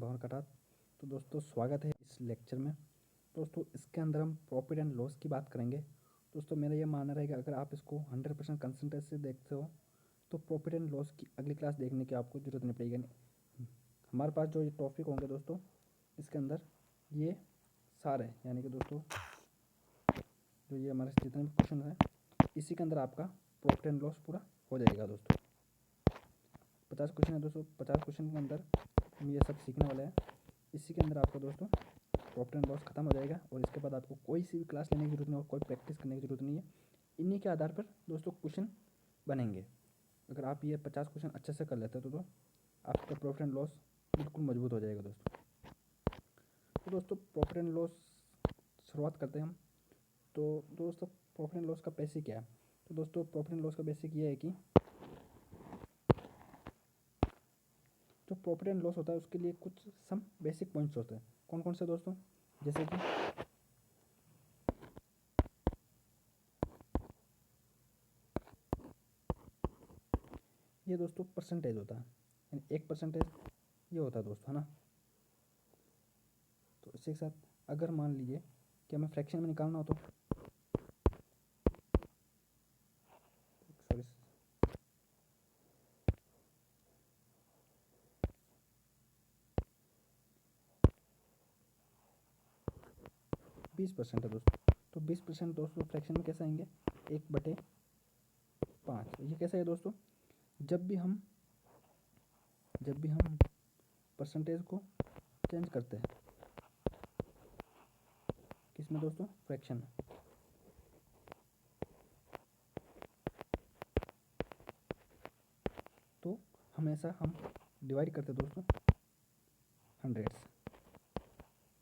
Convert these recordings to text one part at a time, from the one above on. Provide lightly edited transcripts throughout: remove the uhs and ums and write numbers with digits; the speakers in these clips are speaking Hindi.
भंवर कटात। तो दोस्तों स्वागत है इस लेक्चर में। दोस्तों इसके अंदर हम प्रॉफिट एंड लॉस की बात करेंगे। दोस्तों मेरा ये मानना रहेगा अगर आप इसको 100% कंसंट्रेट से देखते हो तो प्रॉफिट एंड लॉस की अगली क्लास देखने की आपको ज़रूरत नहीं पड़ेगी। हमारे पास जो ये टॉपिक होंगे दोस्तों इसके अंदर ये सारे यानी कि दोस्तों जो ये हमारे जितने भी क्वेश्चन हैं इसी के अंदर आपका प्रॉफिट एंड लॉस पूरा हो जाएगा। दोस्तों 50 क्वेश्चन है दोस्तों, 50 क्वेश्चन के अंदर हम ये सब सीखने वाले हैं। इसी के अंदर आपका दोस्तों प्रॉफिट एंड लॉस खत्म हो जाएगा और इसके बाद आपको कोई सी भी क्लास लेने की जरूरत नहीं और कोई प्रैक्टिस करने की जरूरत नहीं है। इन्हीं के आधार पर दोस्तों क्वेश्चन बनेंगे। अगर आप ये 50 क्वेश्चन अच्छे से कर लेते हो तो आपका प्रॉफिट एंड लॉस बिल्कुल मजबूत हो जाएगा दोस्तों। तो दोस्तों प्रॉफिट एंड लॉस शुरुआत करते हैं हम। तो दोस्तों प्रॉफिट एंड लॉस का बेसिक क्या है? तो दोस्तों प्रॉफिट एंड लॉस का बेसिक ये है कि जो प्रॉफिट एंड लॉस होता है उसके लिए कुछ सम बेसिक पॉइंट्स होते हैं। कौन कौन से दोस्तों? जैसे कि ये दोस्तों परसेंटेज होता है, यानी 1% ये होता है दोस्तों, है ना। तो इसी के साथ अगर मान लीजिए कि हमें फ्रैक्शन में निकालना हो तो सॉरी 20% है दोस्तों। तो 20% दोस्तों फ्रैक्शन में कैसे आएंगे? 1/5। ये कैसे है दोस्तों? जब भी हम परसेंटेज को चेंज करते हैं किसमें दोस्तों? फ्रैक्शन में। तो हमेशा हम डिवाइड करते हैं दोस्तों 100 से,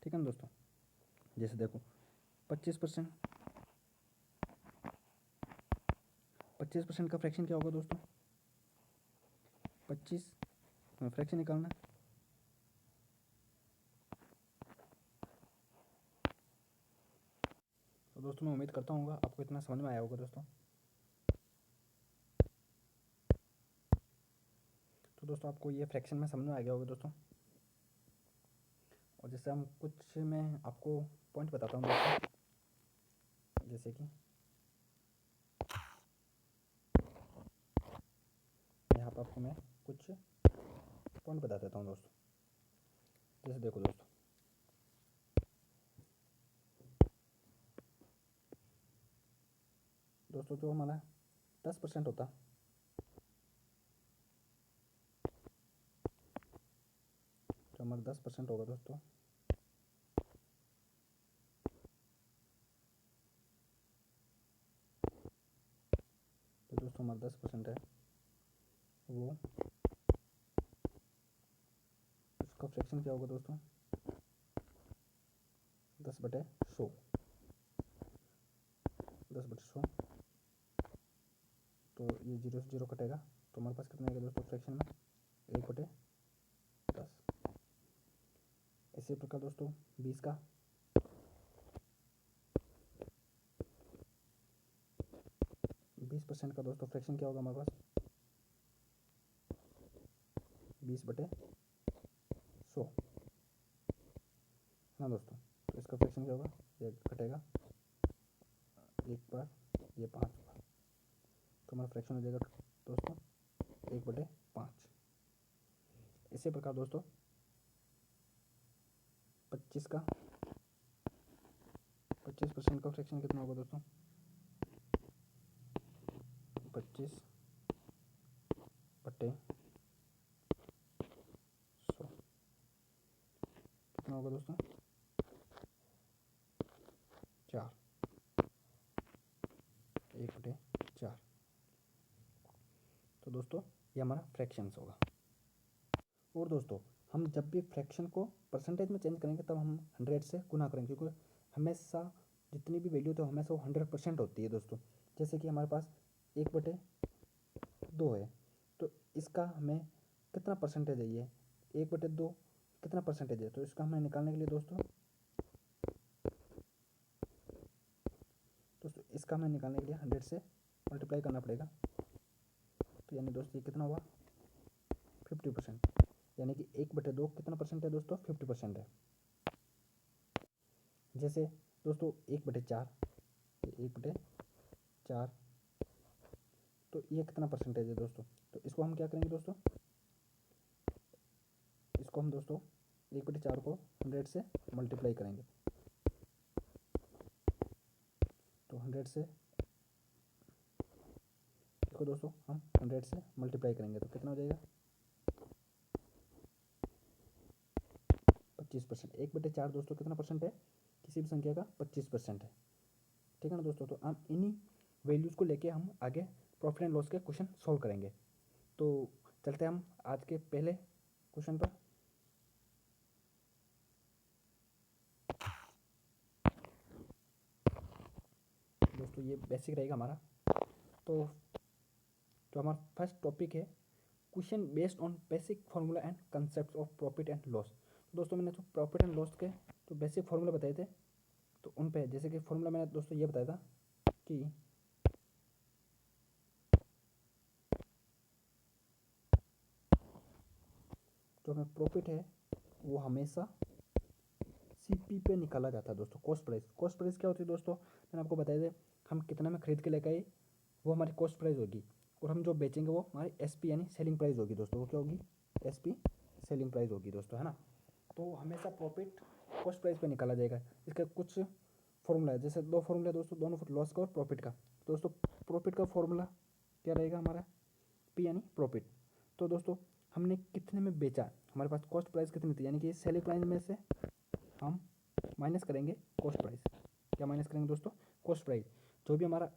ठीक है ना दोस्तों। जैसे देखो 25% का फ्रैक्शन क्या होगा दोस्तों? 25 फ्रैक्शन निकालना है। तो दोस्तों मैं उम्मीद करता हूँ आपको इतना समझ में आया होगा दोस्तों। तो दोस्तों आपको ये फ्रैक्शन में समझ में आ गया होगा दोस्तों। और जैसे हम कुछ मैं आपको पॉइंट बताता हूँ दोस्तों, जैसे कि यहाँ पर आपको मैं कुछ पॉइंट बता देता हूँ दोस्तों। जैसे देखो दोस्तों जो हमारा 10% होता, जो हमारा 10% होगा दोस्तों, तो दोस्तों हमारा 10% है वो उसका फ्रैक्शन क्या होगा दोस्तों? 10/100। 10/100 तो ये 0 से 0 कटेगा तो हमारे पास कितना आएगा दोस्तों फ्रैक्शन में? 1/10। इसी प्रकार दोस्तों 20% का दोस्तों फ्रैक्शन क्या होगा हमारे पास? 20/100 ना दोस्तों। तो इसका फ्रैक्शन क्या होगा? ये कटेगा 1 बार, ये 5 बार, तो हमारा फ्रैक्शन हो जाएगा दोस्तों 1/5। इसी प्रकार दोस्तों 25% का फ्रैक्शन कितना होगा दोस्तों? 25/100 कितना होगा दोस्तों? 4, 1/4। तो दोस्तों ये हमारा फ्रैक्शंस होगा। और दोस्तों हम जब भी फ्रैक्शन को परसेंटेज में चेंज करेंगे तब हम 100 से गुना करेंगे, क्योंकि हमेशा जितनी भी वैल्यू तो हमेशा वो 100% होती है दोस्तों। जैसे कि हमारे पास 1/2 है तो इसका हमें कितना परसेंटेज है? ये 1/2 कितना परसेंटेज है? तो इसका हमें निकालने के लिए दोस्तों इसका हमें निकालने के लिए 100 से मल्टीप्लाई करना पड़ेगा। तो यानी दोस्तों ये कितना हुआ? 50%। यानी कि 1/2 कितना परसेंट है दोस्तों, 50% है। जैसे दोस्तों 1/4, 1/4, तो ये कितना परसेंटेज है दोस्तों। तो इसको हम क्या करेंगे दोस्तों, इसको हम दोस्तों 1/4 को 100 से मल्टीप्लाई करेंगे। तो 100 से इसको दोस्तों हम 100 से मल्टीप्लाई करेंगे तो कितना हो जाएगा, 25%। 1/4 दोस्तों कितना परसेंट है, किसी भी संख्या का 25% है। ठीक है ना दोस्तों। तो हम इन्हीं वैल्यूज़ को लेके हम आगे प्रॉफिट एंड लॉस के क्वेश्चन सॉल्व करेंगे। तो चलते हैं हम आज के पहले क्वेश्चन पर। दोस्तों ये बेसिक रहेगा हमारा। तो जो हमारा फर्स्ट टॉपिक है, question based on basic formula and concept of profit and loss. दोस्तों मैंने जो प्रॉफिट एंड लॉस के तो बेसिक फार्मूला बताए थे, तो उन पे जैसे कि फार्मूला मैंने दोस्तों ये बताया था कि जो हमें प्रॉफिट है वो हमेशा सीपी पे निकाला जाता है दोस्तों। कॉस्ट प्राइस, कॉस्ट प्राइस क्या होती है दोस्तों, मैंने आपको बताया था, हम कितना में खरीद के लेकर आए वो हमारी कॉस्ट प्राइस होगी, और हम जो बेचेंगे वो हमारी एसपी यानी सेलिंग प्राइस होगी दोस्तों। वो क्या होगी, एसपी सेलिंग प्राइस होगी दोस्तों, है ना। तो हमेशा प्रॉफिट कॉस्ट प्राइस पे निकाला जाएगा। इसका कुछ फॉर्मूला है, जैसे दो फॉर्मूला है दोस्तों, दोनों लॉस का और प्रॉफिट का। दोस्तों प्रॉफिट का फॉर्मूला क्या रहेगा हमारा, पी यानी प्रॉफिट। तो दोस्तों हमने कितने में बेचा, हमारे पास कॉस्ट प्राइस कितनी थी, यानी कि सेलिंग प्राइस में से हम माइनस करेंगे कॉस्ट प्राइस। क्या माइनस करेंगे दोस्तों, कॉस्ट प्राइस। जो भी हमारा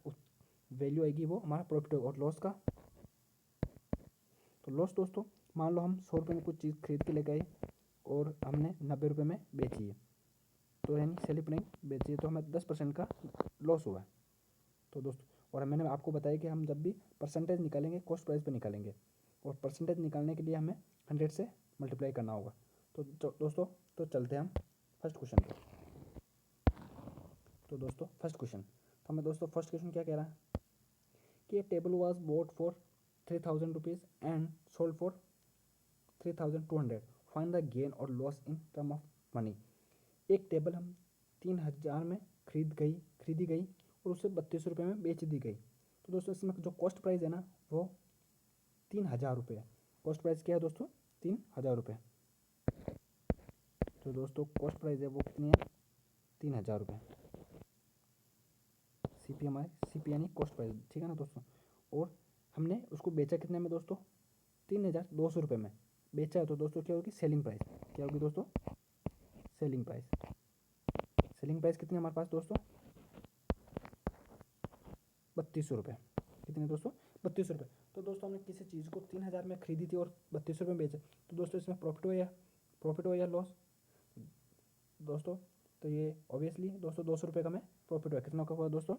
वैल्यू आएगी वो हमारा प्रॉफिट होगा। और लॉस का, तो लॉस दोस्तों मान लो हम 100 रुपये में कुछ चीज़ खरीद के लेके आए और हमने 90 रुपये में बेची है, तो यानी सेलिंग प्राइस बेची है, तो हमें 10% का लॉस हुआ है। तो दोस्तों, और मैंने आपको बताया कि हम जब भी परसेंटेज निकालेंगे कॉस्ट प्राइस पे निकालेंगे, और परसेंटेज निकालने के लिए हमें 100 से मल्टीप्लाई करना होगा। तो दोस्तों तो चलते हैं हम फर्स्ट क्वेश्चन पे। तो दोस्तों फर्स्ट क्वेश्चन, तो हमें दोस्तों फर्स्ट क्वेश्चन क्या कह रहा है कि table was bought for 3000 rupees and sold for 3200, find the gain और loss in term of money. एक टेबल हम 3000 में खरीदी गई और उसे 32 रुपये में बेच दी गई। तो दोस्तों इसमें जो कॉस्ट प्राइस है ना वो 3000 रुपये है। कॉस्ट प्राइस क्या है दोस्तों, 3000 रुपये। तो दोस्तों कॉस्ट प्राइस है वो कितनी है, 3000 रुपये। सीपी हमारे, सीपी यानी कॉस्ट प्राइस, ठीक है ना दोस्तों। और हमने उसको बेचा कितने में दोस्तों, 3200 रुपये में बेचा है। तो दोस्तों क्या होगी, सेलिंग प्राइस। क्या होगी दोस्तों, सेलिंग प्राइस। सेलिंग प्राइस कितनी है हमारे पास दोस्तों, 3200 रुपये। कितने दोस्तों, 3200 रुपये। तो दोस्तों हमने किसी चीज़ को 3000 में खरीदी थी और 3200 में बेचा, तो दोस्तों इसमें प्रॉफिट हो या लॉस दोस्तों। तो ये ऑब्वियसली दोस्तों 200 रुपये का हमें प्रॉफिट हुआ। कितना का हुआ दोस्तों,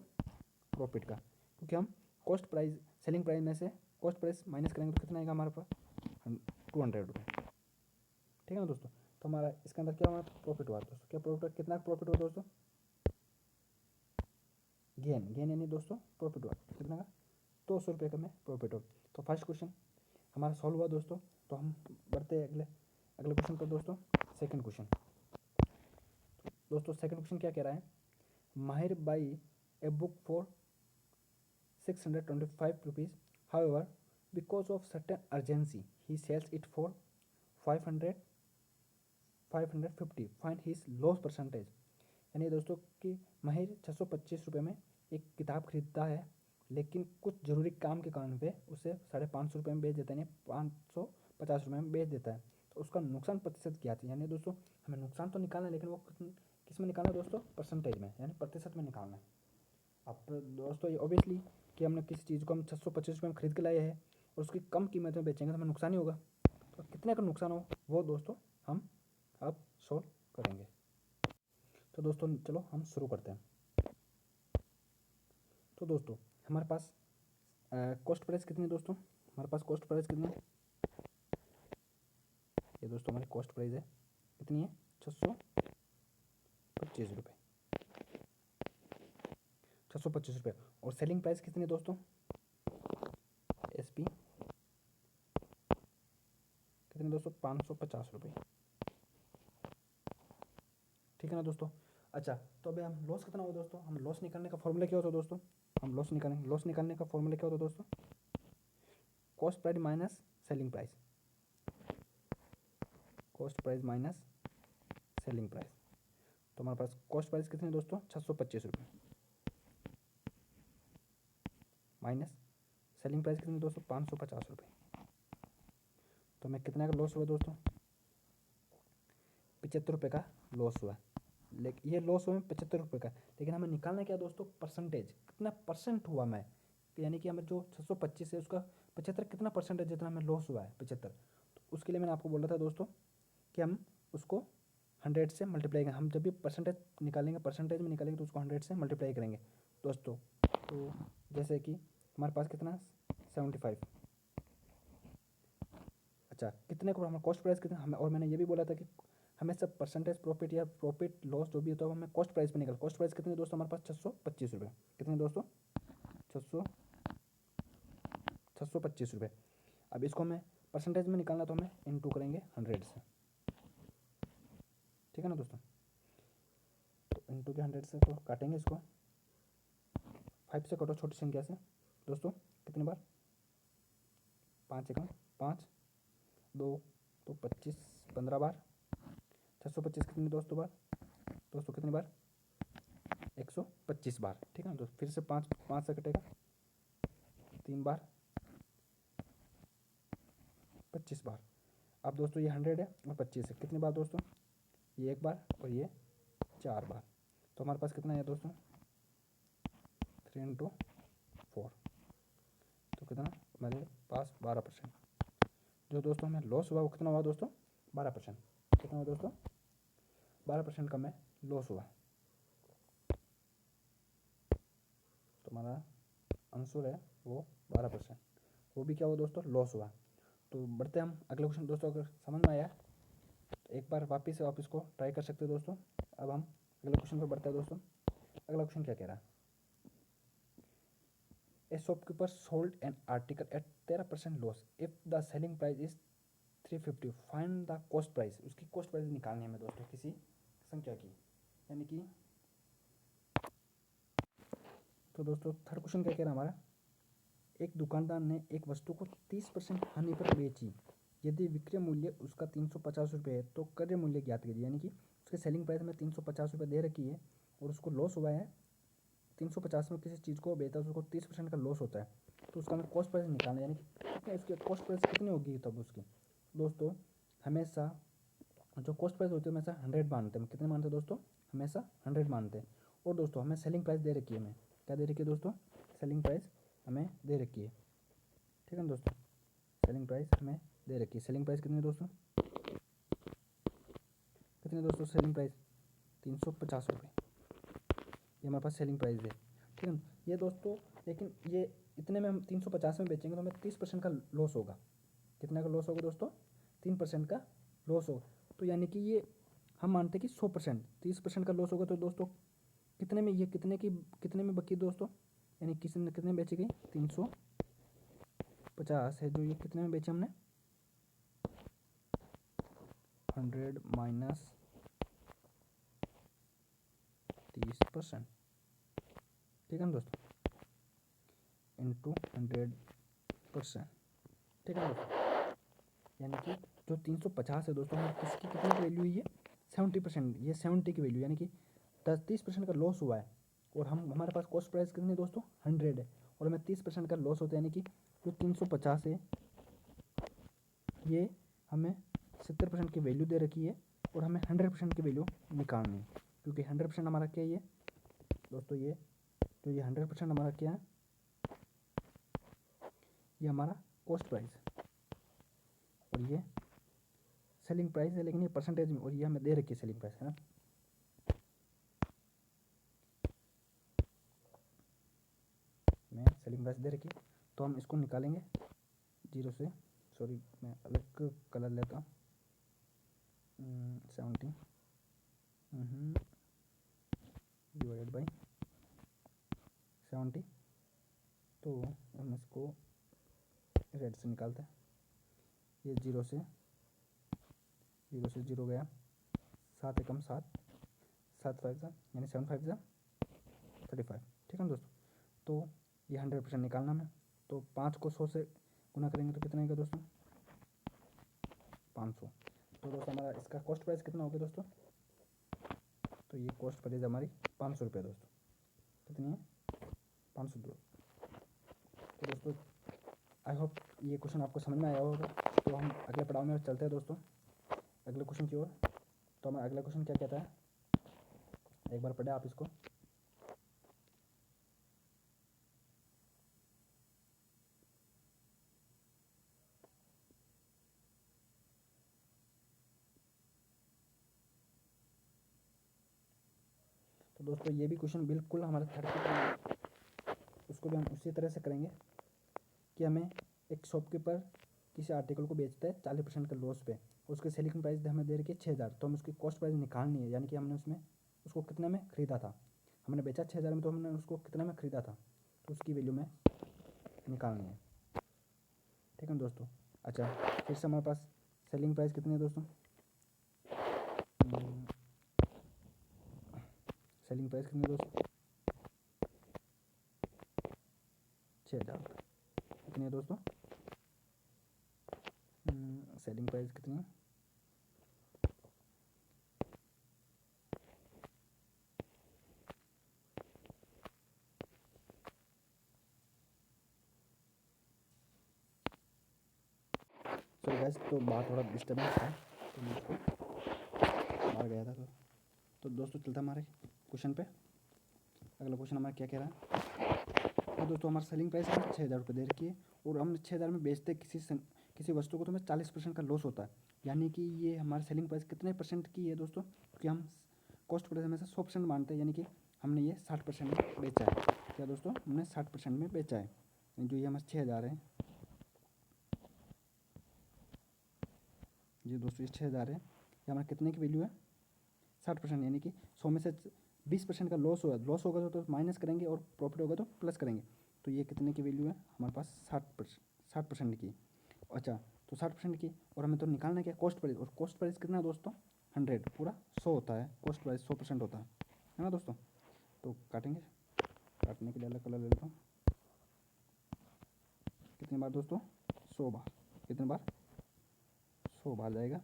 प्रॉफिट का, क्योंकि हम कॉस्ट प्राइस सेलिंग प्राइस में से कॉस्ट प्राइस माइनस करेंगे तो कितना आएगा हमारे पास, 200 रुपये। ठीक है ना दोस्तों। तो हमारा इसके अंदर क्या हुआ, प्रॉफिट हुआ दोस्तों। क्या प्रॉफिट, कितना प्रॉफिट हुआ दोस्तों, गेन यानी दोस्तों प्रॉफिट हुआ कितना का, 200 रुपये का हमें प्रॉफिट हो। तो फर्स्ट क्वेश्चन हमारा सॉल्व हुआ दोस्तों। तो हम बढ़ते हैं अगले अगले क्वेश्चन पर दोस्तों। सेकंड क्वेश्चन, दोस्तों सेकंड क्वेश्चन क्या कह रहा है, Mahir buy a book for 625 rupees, however because of certain urgency he sells it for 550, find his loss percentage. यानी दोस्तों कि माहिर 625 रुपये में एक किताब खरीदता है, लेकिन कुछ ज़रूरी काम के कारण वे उसे 550 रुपये में बेच देता है, यानी 550 रुपये में बेच देता है। तो उसका नुकसान प्रतिशत क्या था, यानी दोस्तों हमें नुकसान तो निकालना है, लेकिन वो किस में निकालना है दोस्तों, परसेंटेज में यानी प्रतिशत में निकालना है। अब दोस्तों ये ऑब्वियसली कि हमने किसी चीज़ को हम 625 रुपये में खरीद के लाए हैं और उसकी कम कीमत में बेचेंगे तो हमें नुकसान ही होगा। तो कितने का नुकसान हो वो दोस्तों हम अब सोल्व करेंगे। तो दोस्तों चलो हम शुरू करते हैं। तो दोस्तों हमारे पास कॉस्ट प्राइस कितनी है दोस्तों, हमारे पास कॉस्ट प्राइस कितनी है, ये दोस्तों हमारी कॉस्ट प्राइस है कितनी है, 625 रुपये, 625 रुपये। और सेलिंग प्राइस कितनी है दोस्तों, एस पी कितने दोस्तों, 550 रुपये। ठीक है ना दोस्तों। अच्छा, तो अभी हम लॉस कितना हो दोस्तों, हम लॉस निकालने का फॉर्मूला क्या होता है दोस्तों, हम लॉस निकालेंगे। लॉस निकालने का फॉर्मूला क्या होता है दोस्तों, cost price minus selling price, cost price minus selling price. तो हमारे पास कॉस्ट प्राइस कितनी है दोस्तों, 625 रुपये, माइनस सेलिंग प्राइस कितनी दोस्तों, 550 रुपये। तो हमें कितने का लॉस हुआ दोस्तों, 75 रुपये का लॉस हुआ। लेकिन ये लॉस हुआ 75 रुपये का, लेकिन हमें निकालना क्या दोस्तों, परसेंटेज, कितना परसेंट हुआ मैं, यानी कि हमें जो 625 है उसका 75 कितना परसेंट है, जितना हमें लॉस हुआ है 75। तो उसके लिए मैंने आपको बोला था दोस्तों कि हम उसको 100 से मल्टीप्लाई करें। हम जब भी परसेंटेज निकालेंगे, परसेंटेज में निकालेंगे तो उसको 100 से मल्टीप्लाई करेंगे दोस्तों। तो जैसे कि हमारे पास कितना 75, अच्छा कितने को हमारा कॉस्ट प्राइस कितना हमें, और मैंने ये भी बोला था कि हमें सब परसेंटेज प्रॉफिट या प्रॉफिट लॉस जो भी होता है हमें कॉस्ट प्राइस पे निकल। कॉस्ट प्राइस कितनी दोस्तों हमारे पास 625 रुपये, कितने दोस्तों 625 रुपये। अब इसको हमें परसेंटेज में निकालना, तो हमें इनटू करेंगे 100 से। ठीक है ना दोस्तों, तो इनटू के 100 से तो काटेंगे इसको, 5 से कटो छोटी संख्या से दोस्तों, कितनी बार 5 एकम 5 2 तो 25 15 बार, 625 कितनी दोस्तों बार, दोस्तों कितनी बार 125 बार। ठीक है ना दोस्तों, फिर से 5 5 से कटेगा 3 बार, 25 बार। अब दोस्तों ये 100 है और 25 है, कितनी बार दोस्तों, ये 1 बार और ये 4 बार। तो हमारे पास कितना है दोस्तों 3 इंटू 4, तो कितना हमारे पास 12%। जो दोस्तों हमें लॉस हुआ वो कितना हुआ दोस्तों 12%। कितना हुआ दोस्तों 12% का हमें लॉस हुआ। तो हमारा आंसर है वो 12%, वो भी क्या हुआ दोस्तों लॉस हुआ। तो बढ़ते हम अगले क्वेश्चन दोस्तों, अगर समझ में आया तो एक बार वापस से आप इसको ट्राई कर सकते हो दोस्तों। अब हम अगले क्वेश्चन पर बढ़ते हैं दोस्तों। अगला क्वेश्चन क्या कह रहा है, a shopkeeper sold an article at 13% loss if the selling price is 350, find the cost price. उसकी कॉस्ट प्राइस निकालनी है हमें दोस्तों किसी संख्या की, यानी कि तो दोस्तों थर्ड क्वेश्चन क्या कह रहा है हमारा, एक दुकानदार ने एक वस्तु को 30% हानि पर बेची, यदि विक्रय मूल्य उसका 350 रुपये है तो क्रय मूल्य ज्ञात कीजिए। यानी कि उसके सेलिंग प्राइस में 350 रुपये दे रखी है और उसको लॉस हुआ है 350 में किसी चीज़ को बेचा, उसको 30% का लॉस होता है, तो उसका हमें कॉस्ट प्राइस निकालना है। यानी कि कितने उसकी कॉस्ट प्राइस कितनी होगी तब उसकी दोस्तों, हमेशा जो कॉस्ट प्राइस होती है हमेशा 100 मानते हैं। कितने मानते हैं दोस्तों, हमेशा 100 मानते हैं। और दोस्तों हमें सेलिंग प्राइस दे रखी है, हमें क्या दे रखी है दोस्तों, सेलिंग प्राइस हमें दे रखी है। ठीक है ना दोस्तों, सेलिंग प्राइस हमें दे रखी है। सेलिंग प्राइस कितनी है दोस्तों, कितनी दोस्तों सेलिंग प्राइस 350 रुपये, ये हमारे पास सेलिंग प्राइस है। ठीक है ना ये दोस्तों, लेकिन ये इतने में हम 350 में बेचेंगे तो हमें 30% का लॉस होगा। कितने का लॉस होगा दोस्तों, 3% का लॉस होगा। तो यानी कि ये हम मानते हैं कि 100%, 30% का लॉस होगा। तो दोस्तों कितने में ये कितने में बची दोस्तों, यानी किसी ने कितने में बेची गई 350 है, जो ये कितने में बेचे हमने 100 माइनस 30%। ठीक है ना दोस्तों, इंटू 100%। ठीक है ना दोस्तों, यानी कि जो 350 है दोस्तों हमारे किसकी कितने की वैल्यू हुई है 70%, ये 70 की वैल्यू, यानी कि 30% का लॉस हुआ है। और हम हमारे पास कॉस्ट प्राइस कितनी है दोस्तों 100 है, और हमें 30% का लॉस होता है, यानी कि जो 350 है ये हमें 70% की वैल्यू दे रखी है और हमें 100% की वैल्यू निकालनी है। क्योंकि 100% हमारा क्या है ये दोस्तों, ये तो ये 100% हमारा क्या है, ये हमारा कॉस्ट प्राइस है और ये सेलिंग प्राइस है, लेकिन ये परसेंटेज में, और ये हमें दे रखी है सेलिंग प्राइस है ना। मैं सेलिंग प्राइस दे रखी, तो हम इसको निकालेंगे 0 से, सॉरी मैं अलग कलर लेता हूँ, 70 डिवाइडेड बाई 70, तो हम इसको रेड से निकालते हैं, ये 0 से जीरो से जीरो गया, 7 एकम 7, 7 फाइव ज़ा यानी 7 फाइव ज़ा 35। ठीक है ना दोस्तों, तो ये 100% निकालना है। तो 5 को 100 से गुना करेंगे तो कितना आएगा दोस्तों, 500। तो दोस्तों हमारा इसका कॉस्ट प्राइस कितना हो गया दोस्तों, तो ये कॉस्ट प्राइस हमारी 500 रुपये दोस्तों। कितनी है, 500 रुपये। तो दोस्तों आई होप ये क्वेश्चन आपको समझ में आया होगा। तो हम अगले पड़ाव में चलते हैं दोस्तों, अगले क्वेश्चन की ओर। तो हमारा अगला क्वेश्चन क्या कहता है, एक बार पढ़े आप इसको। तो दोस्तों ये भी क्वेश्चन बिल्कुल हमारा 30, उसको भी हम उसी तरह से करेंगे कि हमें एक शॉपकीपर किसी आर्टिकल को बेचता है 40% का लॉस पे, उसकी सेलिंग प्राइस हमें दे रखी है 6,000। तो हम उसकी कॉस्ट प्राइस निकालनी है, यानी कि हमने उसमें उसको कितने में ख़रीदा था, हमने बेचा 6,000 में, तो हमने उसको कितने में ख़रीदा था, तो उसकी वैल्यू में निकालनी है। ठीक है दोस्तों। अच्छा, फिर से हमारे पास सेलिंग प्राइस कितनी है दोस्तों, सेलिंग प्राइस कितनी है दोस्तों, 6,000। कितनी है दोस्तों, सेलिंग प्राइस कितनी है, सॉरी गाइस, तो बाहर थोड़ा डिस्टर्बेंस था तो मैं इसको बाहर गया था। तो दोस्तों चलता हमारे क्वेश्चन पे। अगला क्वेश्चन हमारा क्या कह रहा है, तो दोस्तों हमारा सेलिंग प्राइस हमें 6,000 रुपये दे रखी है, और हम 6,000 में बेचते किसी वस्तु को, तो हमें 40% का लॉस होता है। यानी कि ये हमारी सेलिंग प्राइस कितने परसेंट की है दोस्तों, क्योंकि हम कॉस्ट प्राइस हमेशा 100% मानते हैं, यानी कि हमने ये 60% में बेचा है। क्या दोस्तों, हमने 60% में बेचा है, जो ये हमारे 6,000 है, ये दोस्तों ये 6,000 है, ये हमारा कितने की वैल्यू है, 60%। यानी कि 100 में से 20% का लॉस होगा तो माइनस करेंगे, और प्रॉफिट होगा तो प्लस करेंगे। तो ये कितने की वैल्यू है हमारे पास, 60% की। अच्छा, तो 60% की, और हमें तो निकालना क्या, कॉस्ट प्राइस। और कॉस्ट प्राइस कितना है दोस्तों, 100, पूरा 100 होता है, कॉस्ट प्राइस 100% होता है ना दोस्तों। तो काटेंगे, काटने के लिए अलग कलर ले लेता हूँ। कितनी बार दोस्तों, 100 बार। कितने बार, 100 बार जाएगा।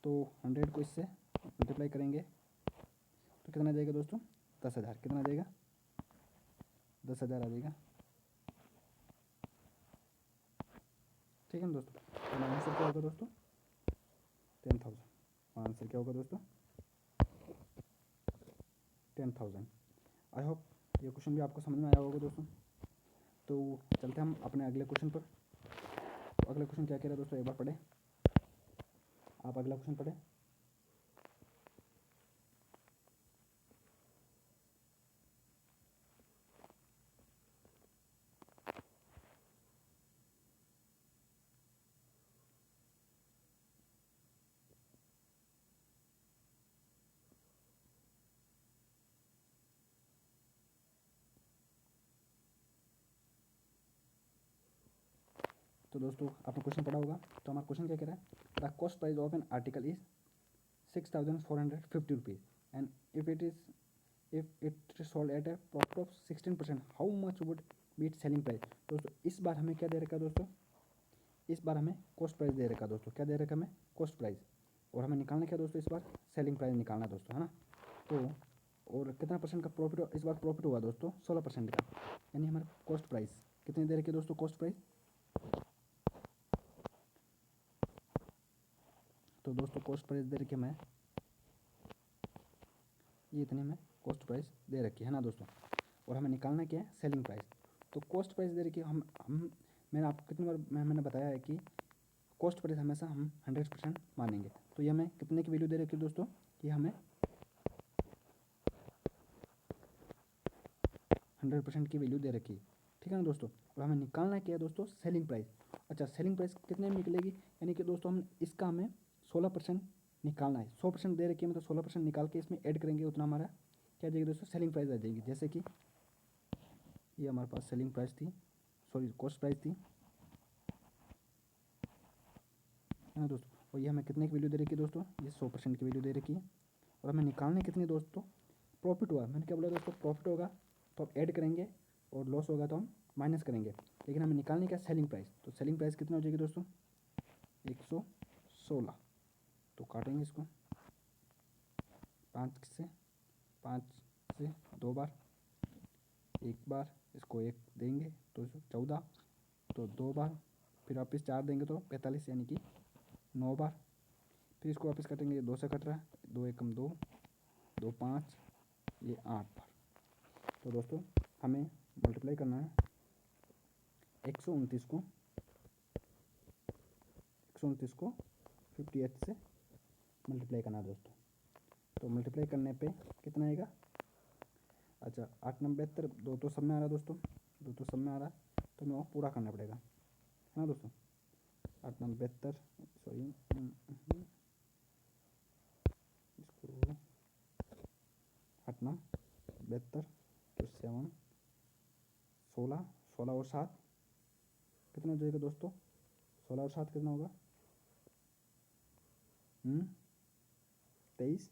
तो 100 को इससे मल्टीप्लाई करेंगे तो कितना जाएगा दोस्तों, 10,000। कितना जाएगा, 10,000 आ जाएगा। ठीक है ना दोस्तों, तो आंसर क्या होगा दोस्तों, 10,000। आंसर क्या होगा दोस्तों, 10,000। आई होप ये क्वेश्चन भी आपको समझ में आया होगा दोस्तों। तो चलते हम अपने अगले क्वेश्चन पर। तो अगला क्वेश्चन क्या कह रहा है दोस्तों, एक बार पढ़े आप, अगला क्वेश्चन पढ़े। तो दोस्तों आपने क्वेश्चन पढ़ा होगा। तो हमारा क्वेश्चन क्या कह रहा है, the cost price of an article is 6,450 rupees, and if it sold at A profit of 16%, how much would be it selling price. दोस्तों इस बार हमें क्या दे रखा है दोस्तों, इस बार हमें कॉस्ट प्राइस दे रखा है दोस्तों। क्या दे रखा है हमें, कॉस्ट प्राइस, और हमें निकालना क्या दोस्तों, इस बार सेलिंग प्राइस निकालना है दोस्तों, है ना। तो और कितना परसेंट का प्रॉफिट इस बार प्रॉफिट हुआ दोस्तों, 16% का। यानी हमारा कॉस्ट प्राइस कितनी दे रखी है दोस्तों, कॉस्ट प्राइस। तो दोस्तों कॉस्ट प्राइस दे रखी है हमें, ये इतने में कॉस्ट प्राइस दे रखी है ना दोस्तों, और हमें निकालना क्या है, सेलिंग प्राइस। तो कॉस्ट प्राइस दे रखी है, हम मैंने आपको कितनी बार मैंने बताया है कि कॉस्ट प्राइस हमेशा हम 100% मानेंगे। तो ये हमें कितने की वैल्यू दे रखी है दोस्तों, ये हमें 100% की वैल्यू दे रखी है। ठीक है ना दोस्तों, और हमें निकालना क्या है दोस्तों, सेलिंग प्राइस। अच्छा, सेलिंग प्राइस कितने में निकलेगी, यानी कि दोस्तों हम इसका हमें 16% निकालना है। 100% दे रखी है, मतलब 16% निकाल के इसमें ऐड करेंगे, उतना हमारा क्या जाएगी दोस्तों, सेलिंग प्राइस आ जाएगी। जैसे कि ये हमारे पास सेलिंग प्राइस थी, सॉरी कॉस्ट प्राइस थी, है ना दोस्तों, और ये हमें कितने की वैल्यू दे रखी है दोस्तों, ये 100% की वैल्यू दे रखी है। और हमें निकालने कितनी दोस्तों, प्रॉफिट हुआ, मैंने क्या बोला दोस्तों, प्रॉफिट होगा तो हम ऐड करेंगे और लॉस होगा तो हम माइनस करेंगे, लेकिन हमें निकालने क्या सेलिंग प्राइस, तो सेलिंग प्राइस कितना हो जाएगी दोस्तों 116। तो काटेंगे इसको 5 से 2 बार, एक बार इसको 1 देंगे तो 14, तो 2 बार, फिर वापस 4 देंगे तो 45 यानी कि 9 बार, फिर इसको वापस काटेंगे, 2 से कट रहा है, 2 एकम 2, 2 5, ये 8 बार। तो दोस्तों हमें मल्टीप्लाई करना है 129 को 58 से मल्टीप्लाई करना है दोस्तों। तो मल्टीप्लाई करने पे कितना आएगा, अच्छा 8 9 72, 2 तो सब में आ रहा है दोस्तों, 2 तो सब में आ रहा है, तो हमें वो पूरा करना पड़ेगा, है ना दोस्तों। 8 9 72, सॉरी इसको 8 9 72 तो 7 16, 16 और 7 कितना हो जाएगा दोस्तों, 16 और 7 कितना होगा 23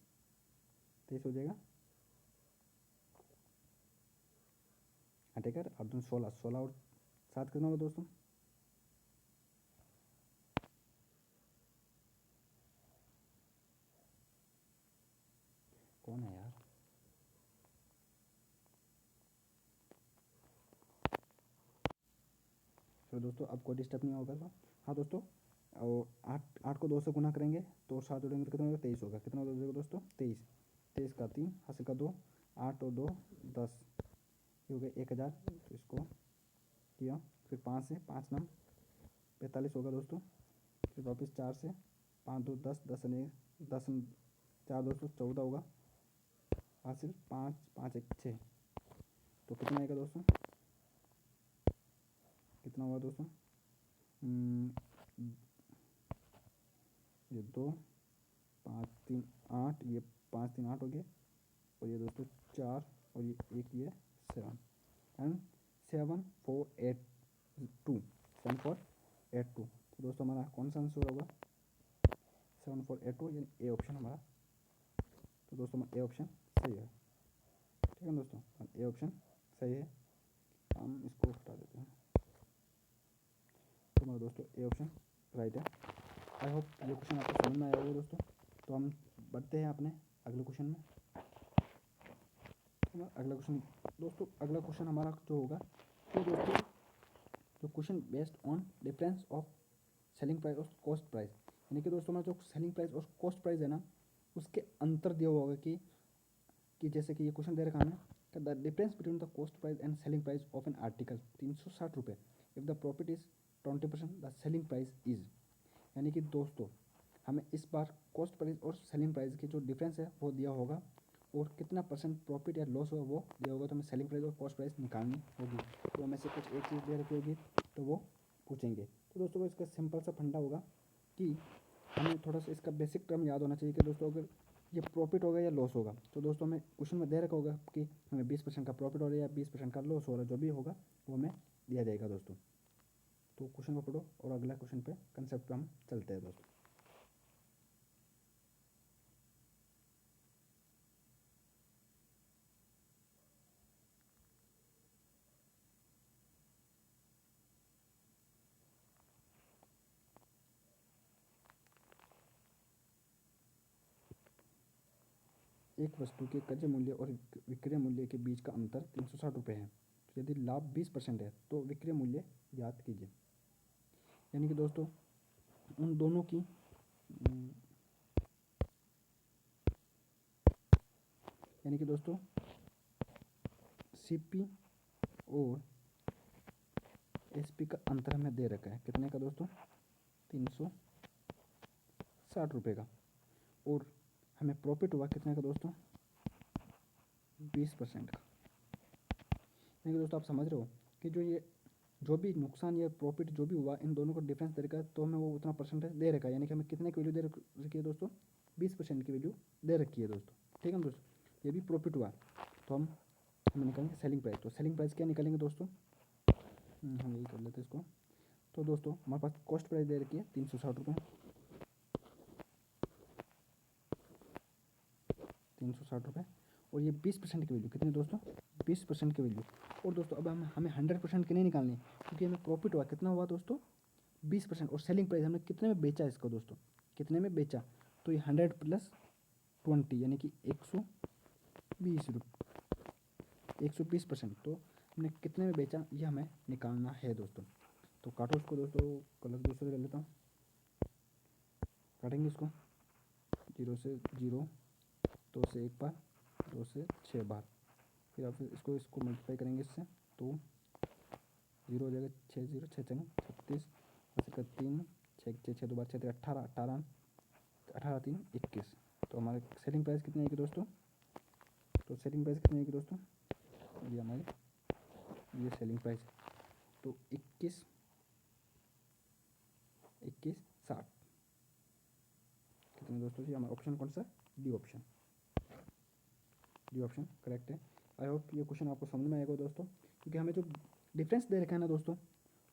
हो जाएगा, हटेकर 8 16, 16 और 7 कितना होगा दोस्तों, कौन है यार, चलो दोस्तों अब कोई डिस्टर्ब नहीं होगा तो। हाँ दोस्तों, और 8 को 2 से गुना करेंगे तो 7 जोड़ेंगे तो कितना होगा 23 होगा, कितना हो जाएगा दोस्तों 23 का 3 हासिल का 2, 8 और 2 10, ये हो गया 1000। तो इसको किया, फिर 5 से 5 9 45 होगा दोस्तों, फिर वापस 4 से 5 2 10, 10 4 दोस्तों 14 होगा, हासिल 5 5 1 6, तो कितना आएगा दोस्तों, कितना हुआ दोस्तों, ये 2 5 3 8, ये 5 3 8 हो गया, और ये दोस्तों 4 और ये 1 ये 7 एंड 7 4 8 2, 7 4 8 2। तो दोस्तों हमारा कौन सा आंसर होगा 7 4 8 2, यानी ए ऑप्शन हमारा। तो दोस्तों ए ऑप्शन सही है, ठीक है दोस्तों, ए ऑप्शन सही है, हम इसको हटा देते हैं। तो हमारा दोस्तों ए ऑप्शन राइट है। आई होप ये क्वेश्चन आपको समझ में आया होगा दोस्तों। तो हम बढ़ते हैं अपने अगले क्वेश्चन में। अगला क्वेश्चन दोस्तों, अगला क्वेश्चन हमारा जो होगा, तो दोस्तों जो question based on difference of selling price और कॉस्ट प्राइस, यानी कि दोस्तों हमारा जो सेलिंग प्राइस और कॉस्ट प्राइस है ना, उसके अंतर दिया हुआ होगा कि जैसे कि ये क्वेश्चन दे रखा है the difference between the cost price and selling price of an article 360 रुपये, if the profit is 20% the selling price is, यानी कि दोस्तों हमें इस बार कॉस्ट प्राइस और सेलिंग प्राइस की जो डिफरेंस है वो दिया होगा, और कितना परसेंट प्रॉफिट या लॉस होगा वो दिया होगा, तो हमें सेलिंग प्राइस और कॉस्ट प्राइस निकालनी होगी। तो हमें से कुछ एक चीज़ दे रखी होगी तो वो पूछेंगे। तो दोस्तों इसका सिंपल सा फंडा होगा कि हमें थोड़ा सा इसका बेसिक टर्म याद होना चाहिए कि दोस्तों अगर ये प्रॉफिट होगा या लॉस होगा, तो दोस्तों हमें क्वेश्चन में दे रखा होगा कि हमें 20% का प्रॉफिट हो रहा है या 20% का लॉस हो रहा है, जो भी होगा वो हमें दिया जाएगा दोस्तों। तो क्वेश्चन को पढ़ो और अगला क्वेश्चन पे कंसेप्ट पे हम चलते हैं दोस्तों। एक वस्तु के कच्चे मूल्य और विक्रय मूल्य के बीच का अंतर 360 रुपये है। तो यदि लाभ 20% है तो विक्रय मूल्य ज्ञात कीजिए। यानी कि दोस्तों उन दोनों की यानी कि दोस्तों सीपी और एसपी का अंतर हमें दे रखा है, कितने का दोस्तों 360 रुपये का, और हमें प्रॉफिट हुआ कितने का दोस्तों 20% का। यानी कि दोस्तों आप समझ रहे हो कि जो भी नुकसान या प्रॉफिट जो भी हुआ, इन दोनों को डिफरेंस दे रखा है, तो हमें वो उतना परसेंटेज दे रखा है, यानी कि हमें कितने की वैल्यू दे रखी है दोस्तों 20% की वैल्यू दे रखी है दोस्तों, ठीक है दोस्तों। ये भी प्रॉफिट हुआ तो हम निकालेंगे सेलिंग प्राइस। तो सेलिंग प्राइस क्या निकालेंगे दोस्तों, हम यही कर लेते हैं इसको। तो दोस्तों हमारे पास कॉस्ट प्राइस दे रखी है 360 रुपये, ₹360 और ये 20% की वैल्यू कितनी दोस्तों, 20% की वैल्यू। और दोस्तों अब हमें 100% की नहीं निकालनी, क्योंकि हमें प्रॉफिट हुआ कितना हुआ दोस्तों, 20%। और सेलिंग प्राइस हमने कितने में बेचा इसको दोस्तों, कितने में बेचा, तो ये 100 + 20 यानी कि 120%। तो हमने कितने में बेचा ये हमें निकालना है दोस्तों। तो काटो उसको दोस्तों, कलर दूसरे ले लेता हूँ, काटेंगे इसको 0 से 0, 2 से 1 बार, 2 से 6 बार, फिर आप इसको मल्टीप्लाई करेंगे इससे, तो 0 हो जाएगा, 6 0 6 6 36, 3 6 6 6 2 बार 6 18 18 18 3 21। तो हमारे सेलिंग प्राइस कितनी आएगी दोस्तों, तो सेलिंग प्राइस कितनी आएगी दोस्तों, ये हमारी ये सेलिंग प्राइस है। तो 21 21 60 कितने दोस्तों जी, हमारा ऑप्शन कौन सा, D option, D option correct है। आई होप ये क्वेश्चन आपको समझ में आएगा दोस्तों, क्योंकि हमें जो डिफरेंस दे रखा है ना दोस्तों,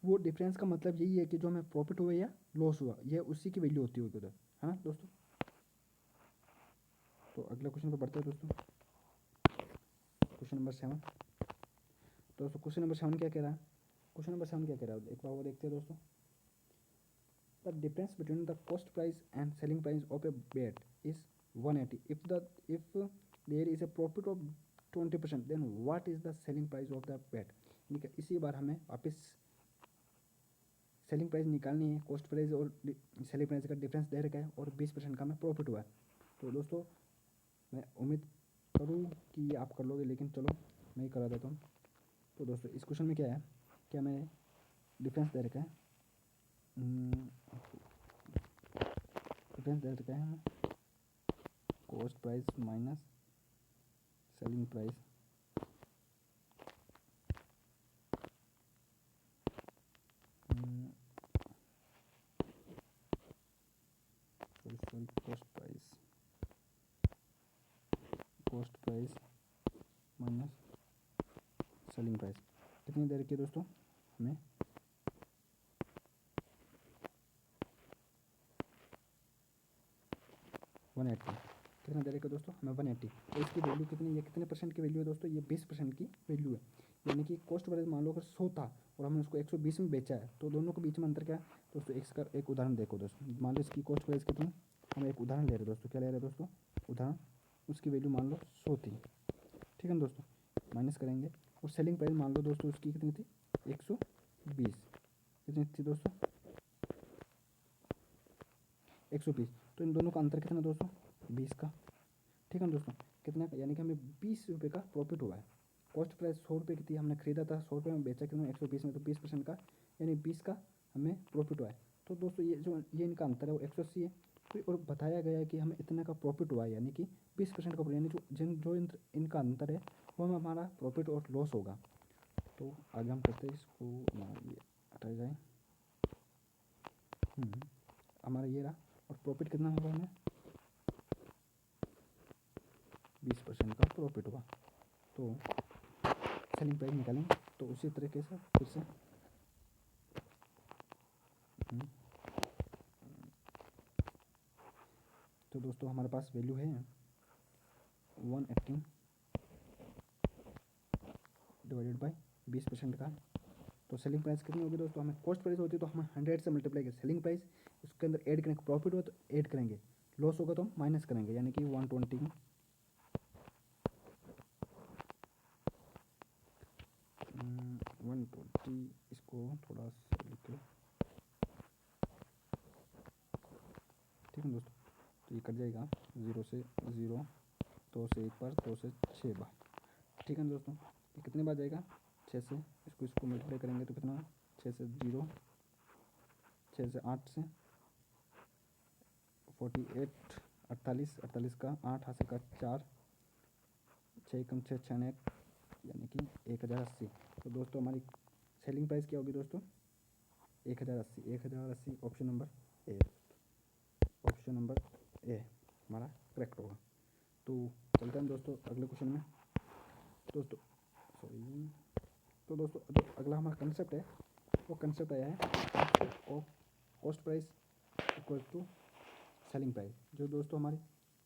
वो डिफरेंस का मतलब यही है कि जो हमें प्रॉफिट हुआ या लॉस हुआ, ये उसी की वैल्यू होती होगी उधर, है ना दोस्तों। तो अगला क्वेश्चन पे बढ़ते हैं दोस्तों, क्वेश्चन नंबर 7। दोस्तों क्वेश्चन नंबर 7 क्या कह रहा है, क्वेश्चन नंबर 7 क्या कह रहा है, एक बार वो देखते हैं दोस्तों। The difference between the cost price and selling price of A bed is 180 if there is a profit of 20%, then what is the selling price of the bed। इसी बार हमें वापस सेलिंग प्राइस निकालनी है, कॉस्ट प्राइस और सेलिंग प्राइस का डिफरेंस दे रखा है और 20% का हमें प्रॉफिट हुआ है। तो दोस्तों मैं उम्मीद करूँ कि ये आप कर लोगे, लेकिन चलो मैं ही करा देता हूँ। तो दोस्तों इस क्वेश्चन में क्या है, क्या मैंने डिफरेंस दे रखा है, डिफरेंस दे रखा है हमें cost price minus selling price, cost price minus selling price कितनी दे रखी है दोस्तों, हमें 180 कितना दे रखा है दोस्तों, हमें 180। और इसकी वैल्यू कितनी, ये कितने परसेंट की वैल्यू है दोस्तों, ये 20% की वैल्यू है। यानी कि कॉस्ट प्राइस मान लो अगर 100 था और हमने उसको 120 में बेचा है, तो दोनों के बीच में अंतर क्या है दोस्तों। इसका एक उदाहरण देखो दोस्तों, मान लो इसकी कॉस्ट प्राइस कितनी, हम एक उदाहरण ले रहे हैं दोस्तों, क्या ले रहे हैं दोस्तों, उदाहरण, उसकी वैल्यू मान लो 100 थी, ठीक है ना दोस्तों, माइनस करेंगे। और सेलिंग प्राइस मान लो दोस्तों उसकी कितनी थी, 120, कितनी थी दोस्तों, 120। तो इन दोनों का अंतर कितना दोस्तों, 20 का, ठीक है ना दोस्तों, कितना, यानी कि हमें 20 रुपये का प्रॉफिट हुआ है। कॉस्ट प्राइस 100 रुपये की थी, हमने खरीदा था 100 रुपये में, बेचा कितना 120 में, तो 20% का यानी 20 का हमें प्रॉफिट हुआ है। तो दोस्तों ये जो ये इनका अंतर है वो 180 है। तो और बताया गया है कि हमें इतना का प्रॉफिट हुआ है, यानी कि 20% का, यानी जो इनका अंतर है वो हमें हमारा प्रॉफिट और लॉस होगा। तो आगे हम करते हैं इसको, ये हटाया जाए, हमारा ये रहा। और प्रॉफिट कितना होगा हमें, 20% का प्रॉफिट हुआ। तो सेलिंग प्राइस निकालेंगे, तो उसी तरीके से फिर से तो दोस्तों हमारे पास वैल्यू है 180 डिवाइडेड बाय 20% का। तो सेलिंग प्राइस कितनी होगी दोस्तों, हमें कॉस्ट प्राइस होती है तो हम 100 से मल्टीप्लाई करें सेलिंग प्राइस, उसके अंदर ऐड करेंगे, प्रॉफिट हो तो ऐड करेंगे, लॉस होगा तो हम माइनस करेंगे, यानी कि 120 120। इसको थोड़ा सा लिख लो, ठीक है दोस्तों। तो ये कट जाएगा 0 से 0, 2 से 1 बार, 2 से 6 बार, ठीक है दोस्तों। ये कितने बार जाएगा, 6 से, इसको मल्टीप्लाई करेंगे तो कितना, 6 से 0, 6 से 8 से 48, 48, 48 का 8 हाथ से का 4, 6 कम 6 6 1, यानी कि 1080। तो दोस्तों हमारी सेलिंग प्राइस क्या होगी दोस्तों, 1080, 1080 option number A, option number A हमारा करेक्ट होगा। तो चलते हैं दोस्तों अगले क्वेश्चन में दोस्तों, सॉरी। तो दोस्तों जो अगला हमारा कंसेप्ट है वो कंसेप्ट आया है cost price equal to selling price. जो दोस्तों हमारी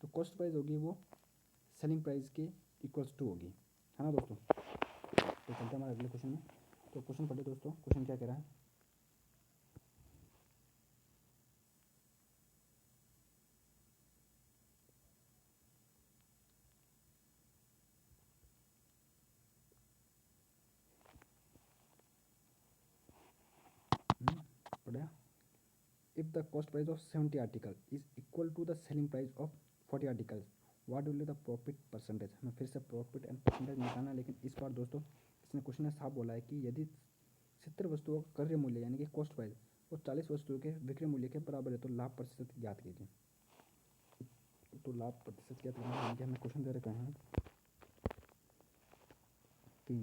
तो कॉस्ट प्राइस होगी वो सेलिंग प्राइस के इक्वल्स टू होगी, है ना दोस्तों। तो चलते हैं हमारे अगले क्वेश्चन में। तो क्वेश्चन पढ़िए दोस्तों, क्वेश्चन क्या कह रहा है। पढ़िए, if the cost price of 70 article is equal to the selling price of 40 articles, what will be the profit percentage। हमें फिर से प्रॉफिट एंड परसेंटेज निकालना है, लेकिन इस बार दोस्तों इसने क्वेश्चन ने साफ बोला है कि यदि 70 वस्तुओं का क्रय मूल्य यानी कि कॉस्ट प्राइस और 40 वस्तुओं के विक्रय मूल्य के बराबर है तो लाभ प्रतिशत ज्ञात कीजिए। तो लाभ प्रतिशत ज्ञात करना है, हमें क्वेश्चन दे रखे हैं कि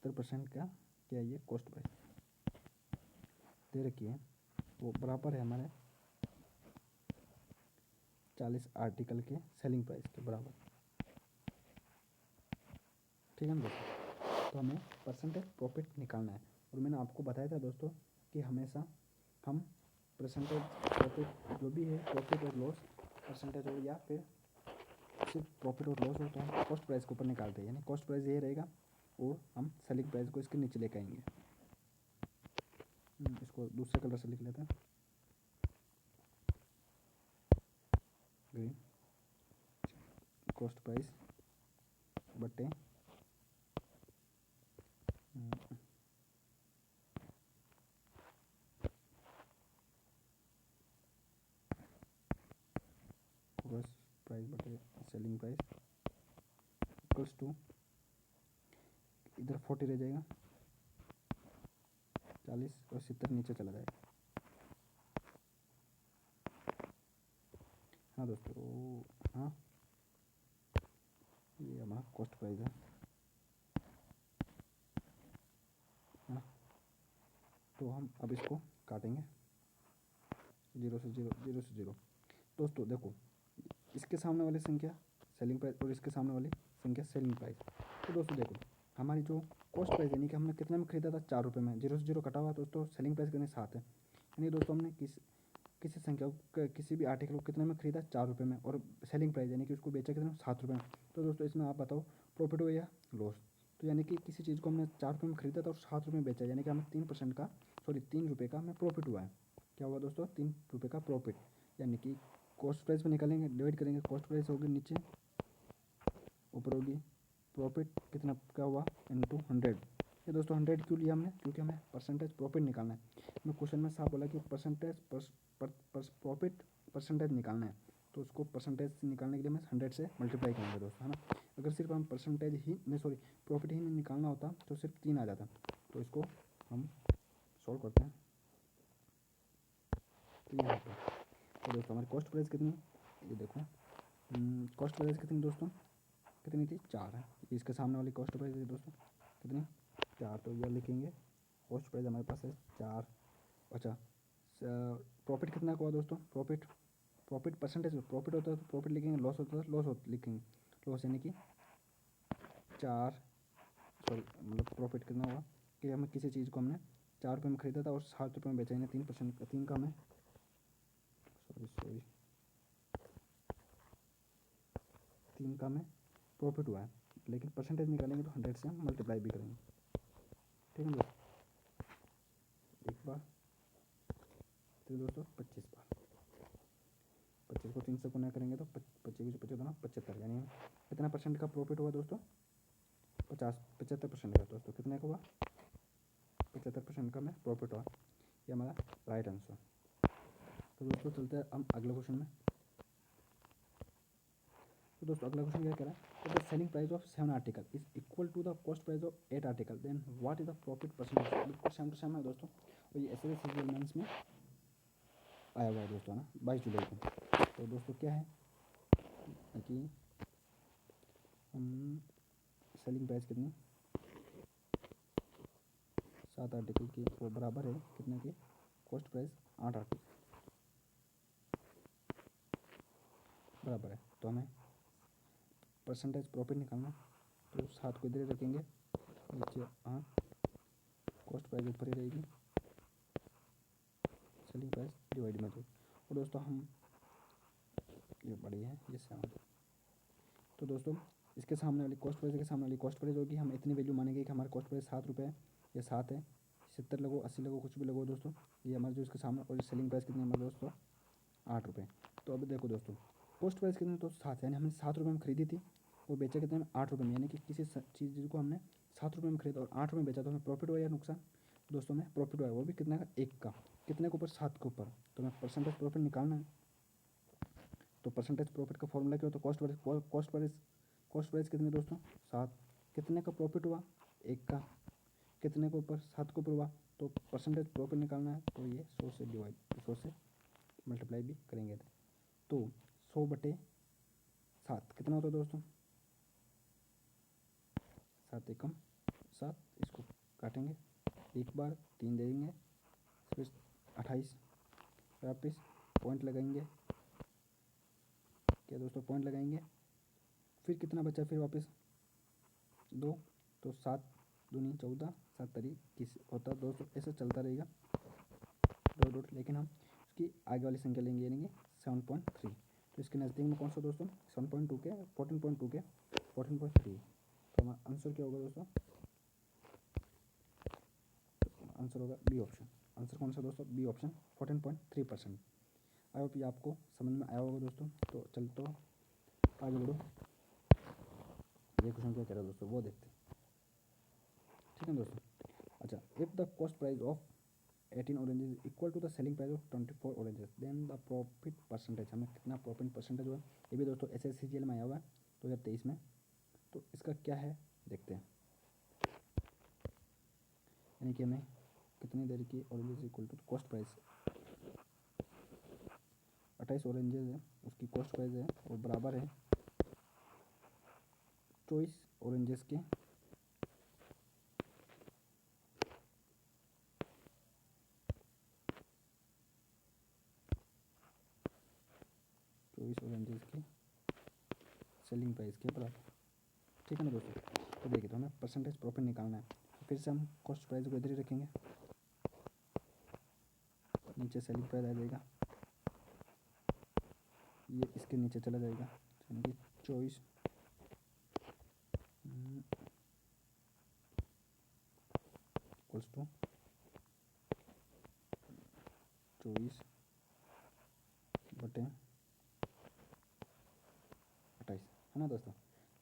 70% का क्या ये कॉस्ट प्राइस दे रखी है, वो बराबर है हमारे 40 आर्टिकल के सेलिंग प्राइस के बराबर, ठीक है ना दोस्तों। तो हमें परसेंटेज प्रॉफिट निकालना है, और मैंने आपको बताया था दोस्तों कि हमेशा हम परसेंटेज प्रॉफिट जो भी है, प्रॉफिट और लॉस परसेंटेज हो या फिर सिर्फ प्रॉफिट और लॉस हो, तो हम कॉस्ट प्राइस के ऊपर निकालते हैं, यानी कॉस्ट प्राइस ये रहेगा और हम सेलिंग प्राइस को इसके नीचे लेकर आएंगे। इसको दूसरे कलर से लिख लेते हैं, ग्रीन। कॉस्ट प्राइस बटे कॉस्ट प्राइस बटे सेलिंग प्राइस इक्वल्स टू, इधर 40 रह जाएगा, 40 और 70 नीचे चला जाएगा। हाँ दोस्तों, हाँ ये हमारा कॉस्ट प्राइस है ना। तो हम अब इसको काटेंगे 0 से 0, 0 से 0। दोस्तों देखो, इसके सामने वाली संख्या सेलिंग प्राइस और इसके सामने वाली संख्या सेलिंग प्राइस। तो दोस्तों देखो, हमारी जो कॉस्ट प्राइस यानी कि हमने कितने में खरीदा था, 4 रुपये में, 0 से 0 कटा हुआ दोस्तों, सेलिंग प्राइस कितने 7 है, यानी दोस्तों हमने किसी संख्या को, किसी भी आर्टिकल को कितने में खरीदा, 4 रुपये में, और सेलिंग प्राइस यानी कि उसको बेचा कितने में, 7 रुपये में। तो दोस्तों इसमें आप बताओ प्रॉफिट हो या लॉस। तो यानी कि किसी चीज़ को हमने 4 रुपये में खरीदा था और 7 रुपये में बेचा, यानी कि हमें 3% का, सॉरी 3 रुपये का हमें प्रॉफिट हुआ है। क्या हुआ दोस्तों, 3 रुपये का प्रॉफिट। यानी कि कॉस्ट प्राइस में निकालेंगे, डिवाइड करेंगे, कॉस्ट प्राइस होगी नीचे, ऊपर होगी प्रॉफिट, कितना क्या हुआ, इंटू 100। ये दोस्तों 100 क्यों लिया हमने, क्योंकि हमें परसेंटेज प्रॉफिट निकालना है। मैं क्वेश्चन में साफ बोला कि परसेंटेज प्रॉफिट परसेंटेज निकालना है, तो उसको परसेंटेज निकालने के लिए हमें 100 से मल्टीप्लाई करेंगे दोस्तों, है ना। अगर सिर्फ हम परसेंटेज ही नहीं, सॉरी प्रॉफिट ही नहीं निकालना होता तो सिर्फ 3 आ जाता। तो इसको हम सॉल्व करते हैं। तो यहाँ पर तो दोस्तों हमारी कॉस्ट प्राइस कितनी, ये देखो कॉस्ट प्राइस कितनी दोस्तों, कितनी थी, 4 है। इसके सामने वाली कॉस्ट प्राइस है दोस्तों कितनी, 4। तो यह लिखेंगे कॉस्ट प्राइस हमारे पास है 4। अच्छा, प्रॉफिट कितना हुआ दोस्तों, प्रॉफिट परसेंटेज प्रॉफिट होता है तो प्रॉफिट लिखेंगे, लॉस होता है लॉस लिखेंगे, लॉस यानी कि 4, सॉरी मतलब प्रॉफिट कितना हुआ कि हमें किसी चीज़ को हमने 4 रुपये में खरीदा था और 7 रुपये में बेचा, यानी 3% का, 3 का हमें सॉरी 3 का हमें प्रॉफिट हुआ है। लेकिन परसेंटेज निकालेंगे तो 100 से हम मल्टीप्लाई भी करेंगे, ठीक है दोस्तों। एक बार फिर दोस्तों 25 बार, 25 को 3 से गुना करेंगे तो 25 25 दोनों 75, यानी कितना परसेंट का प्रॉफिट हुआ दोस्तों, 75% का दोस्तों, कितने का हुआ, 75% का हमें प्रॉफिट हुआ। ये हमारा राइट आंसर। तो दोस्तों चलते हैं हम अगले क्वेश्चन में। तो दोस्तों अगला क्वेश्चन क्या कह रहा है, the selling price of 7 article is equal to the cost price of 8 article, then what is the profit percentage. बिल्कुल सेम टू सेम है दोस्तों, और ये एस एस मेंस में आया हुआ है दोस्तों, ना 22 जुलाई को। तो दोस्तों क्या है कि हम सेलिंग प्राइस कितनी, 7 आर्टिकल की, वो बराबर है कितने की, कॉस्ट प्राइस 8 आर्टिकल बराबर है। तो हमें परसेंटेज प्रॉफिट निकालना, तो 7 को इधर रखेंगे, नीचे 8, कॉस्ट प्राइस ऊपर ही रहेगी, सेलिंग प्राइस डिवाइड में 2। और दोस्तों हम ये बड़ी है ये 7। तो दोस्तों इसके सामने वाली कॉस्ट प्राइस के सामने वाली कॉस्ट प्राइस होगी, हम इतनी वैल्यू मानेंगे कि हमारा कॉस्ट प्राइस 7 रुपये है, ये 7 है, 70 लगो 80 लगो कुछ भी लगो दोस्तों, ये हमारा जो इसके सामने, और सेलिंग प्राइस कितनी है हमारे दोस्तों 8 रुपये। तो अभी देखो दोस्तों कॉस्ट प्राइस कितनी तो 7, यानी हमने 7 रुपये में खरीदी थी और बेचा कितने में 8 रुपये में, यानी कि किसी चीज़ को हमने 7 रुपये में खरीदा और 8 रुपये में बेचा, तो हमें प्रॉफिट हुआ या नुकसान दोस्तों में? प्रॉफिट हुआ है, वो भी कितने का? 1 का। कितने के ऊपर? 7 के ऊपर। तो हमें परसेंटेज प्रॉफिट निकालना है। तो परसेंटेज प्रॉफिट का फॉर्मूला क्या होता है? कॉस्ट प्राइस कितनी दोस्तों? 7। कितने का प्रॉफिट हुआ? 1 का। कितने के ऊपर? 7 के ऊपर हुआ। तो परसेंटेज प्रॉफिट निकालना है, तो ये 100 से डिवाइड 100 से मल्टीप्लाई भी करेंगे। तो 100/7 कितना होता है दोस्तों? 7 एकम 7। इसको काटेंगे, एक बार 3 दे देंगे, फिर 28 वापस पॉइंट लगाएंगे, क्या दोस्तों पॉइंट लगाएंगे, फिर कितना बचा? फिर वापस 2। तो 7 दूनी 14, 7 तरी 21 होता है दोस्तों। ऐसे चलता रहेगा डॉट डॉट, लेकिन हम इसकी आगे वाली संख्या लेंगे, यानी कि 7.3। तो इसके नज़दीक में कौन सा दोस्तों? 7.2 के 14.2 के 14.3। तो हमारा आंसर क्या होगा दोस्तों? आंसर होगा बी ऑप्शन। आंसर कौन सा दोस्तों? B option 14.3%। आई होप ये आपको समझ में आया होगा दोस्तों। तो चल तो आगे बढ़ो, ये क्वेश्चन क्या कह रहा है दोस्तों वो देखते हैं, ठीक है दोस्तों। अच्छा, if the cost price of 18 oranges is equal to the selling price of 24 oranges, then the profit percentage, हमें कितना प्रॉफिट परसेंटेज हुआ? ये भी दोस्तों SSCGL में आया हुआ है 2023 में। तो इसका क्या है देखते हैं, यानी कि हमें कितनी देर की oranges equal to cost price 28 oranges है, उसकी कॉस्ट प्राइस है और बराबर है 24 ऑरेंजेस के 24 ऑरेंजेस की सेलिंग प्राइस के बराबर, ठीक है ना दोस्तों। तो देखिए, तो हमें परसेंटेज प्रॉफिट निकालना है, तो फिर से हम कॉस्ट प्राइस को इधर ही रखेंगे, नीचे सेलिंग प्राइस आ जाएगा, ये इसके नीचे चला जाएगा, यानी कि 24 इक्वल्स टू 24/28 है ना दोस्तों।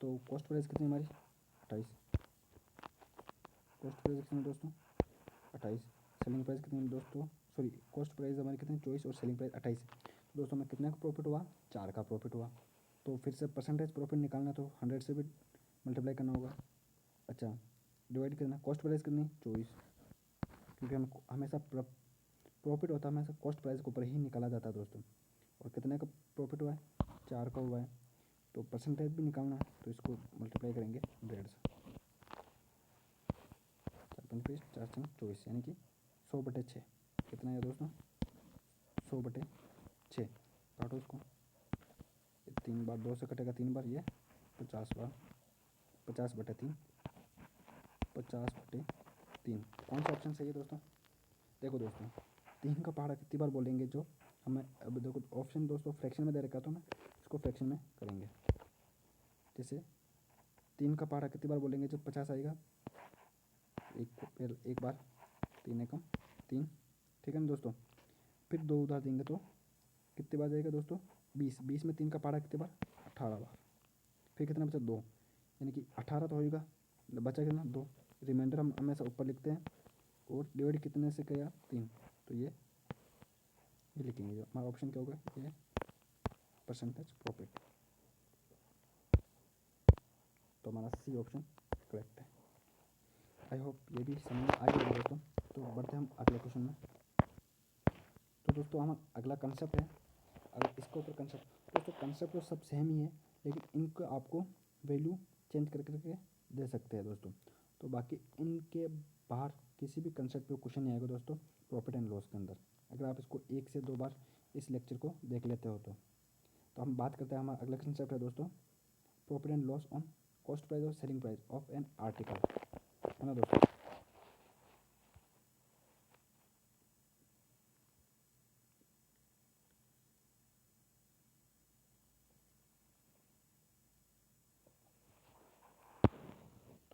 तो कॉस्ट प्राइस कितनी हमारी? 28। कॉस्ट प्राइस कितनी दोस्तों? 28। सेलिंग प्राइस कितनी दोस्तों? सॉरी, कॉस्ट प्राइस हमारी कितनी? 24 और सेलिंग प्राइस 28। दोस्तों में कितने का प्रॉफिट हुआ? 4 का प्रॉफिट हुआ। तो फिर से परसेंटेज प्रॉफिट निकालना, तो 100 से भी मल्टीप्लाई करना होगा। अच्छा, डिवाइड करना, कॉस्ट प्राइस कितनी? 24, क्योंकि हम हमेशा प्रॉफिट होता है हमेशा कॉस्ट प्राइस के ऊपर ही निकाला जाता है दोस्तों। और कितने का प्रॉफिट हुआ है? 4 का हुआ है। तो परसेंटेज भी निकालना है, तो इसको मल्टीप्लाई करेंगे 150 से, 4×4 यानी कि 100/6 कितना है दोस्तों? 100/6। काटो उसको, 3 बार 2 से कटेगा, 3 बार, ये 50 बार 50/3, 50/3। कौन सा ऑप्शन सही है दोस्तों? देखो दोस्तों, 3 का पहाड़ा कितनी बार बोलेंगे, जो हमें अब देखो ऑप्शन दोस्तों फ्रैक्शन में दे रखा, तो मैं इसको फ्रैक्शन में करेंगे। जैसे 3 का पहाड़ा कितनी बार बोलेंगे जब 50 आएगा? एक बार, 3 एकम 3, ठीक है ना दोस्तों। फिर 2 उधार देंगे तो कितनी बार जाएगा दोस्तों? 20 में 3 का पहाड़ा कितनी बार? 18 बार। फिर कितना बचा? 2, यानी कि 18 तो होएगा, बचा कितना? 2। रिमाइंडर हम हमेशा ऊपर लिखते हैं, और डिवाइड कितने से किया? 3। तो ये लिखेंगे, जो हमारा ऑप्शन क्या होगा? ये परसेंटेज प्रॉफिट। तो हमारा सी ऑप्शन करेक्ट है। आई होप ये भी समझ में आ गया दोस्तों। तो बढ़ते हम अगले क्वेश्चन में। तो दोस्तों हम अगला कंसेप्ट है, अगर इसके ऊपर कंसेप्ट, दोस्तों कंसेप्ट तो सब सेम ही है, लेकिन इनको आपको वैल्यू चेंज कर करके दे सकते हैं दोस्तों। तो बाकी इनके बाहर किसी भी कंसेप्ट पे क्वेश्चन नहीं आएगा दोस्तों प्रॉफिट एंड लॉस के अंदर, अगर आप इसको 1 से 2 बार इस लेक्चर को देख लेते हो तो हम बात करते हैं, हमारा अगला कंसेप्ट है दोस्तों profit and loss on cost price और selling price of an article, है ना दोस्तों।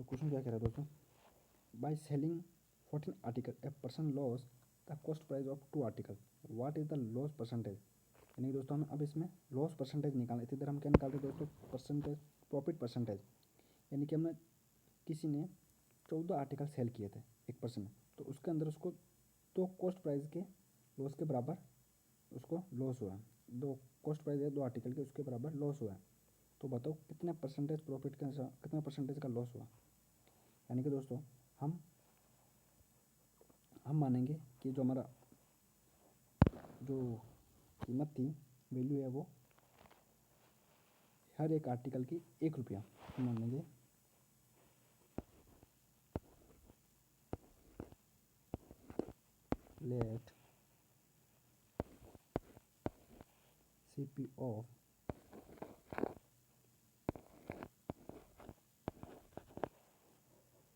क्वेश्चन क्या कह रहा है दोस्तों, by selling 14 article a person loss the cost price of 2 article, what is the loss percentage. यानी दोस्तों हमें अब इसमें लॉस परसेंटेज निकालना है। इधर हम क्या निकालते हैं दोस्तों, परसेंटेज, प्रॉफिट परसेंटेज। यानी कि हमने किसी ने 14 आर्टिकल सेल किए थे एक पर्सन ने, तो उसके अंदर उसको 2 कॉस्ट प्राइस के लॉस के बराबर उसको लॉस हुआ है। 2 कॉस्ट प्राइस है 2 आर्टिकल के, उसके बराबर लॉस हुआ है। तो बताओ कितने परसेंटेज प्रॉफिट का, कितने परसेंटेज का लॉस हुआ। यानी कि दोस्तों हम मानेंगे कि जो हमारा जो कीमत थी, वैल्यू है, वो हर एक आर्टिकल की 1 रुपया हम मान लेंगे। Let CP of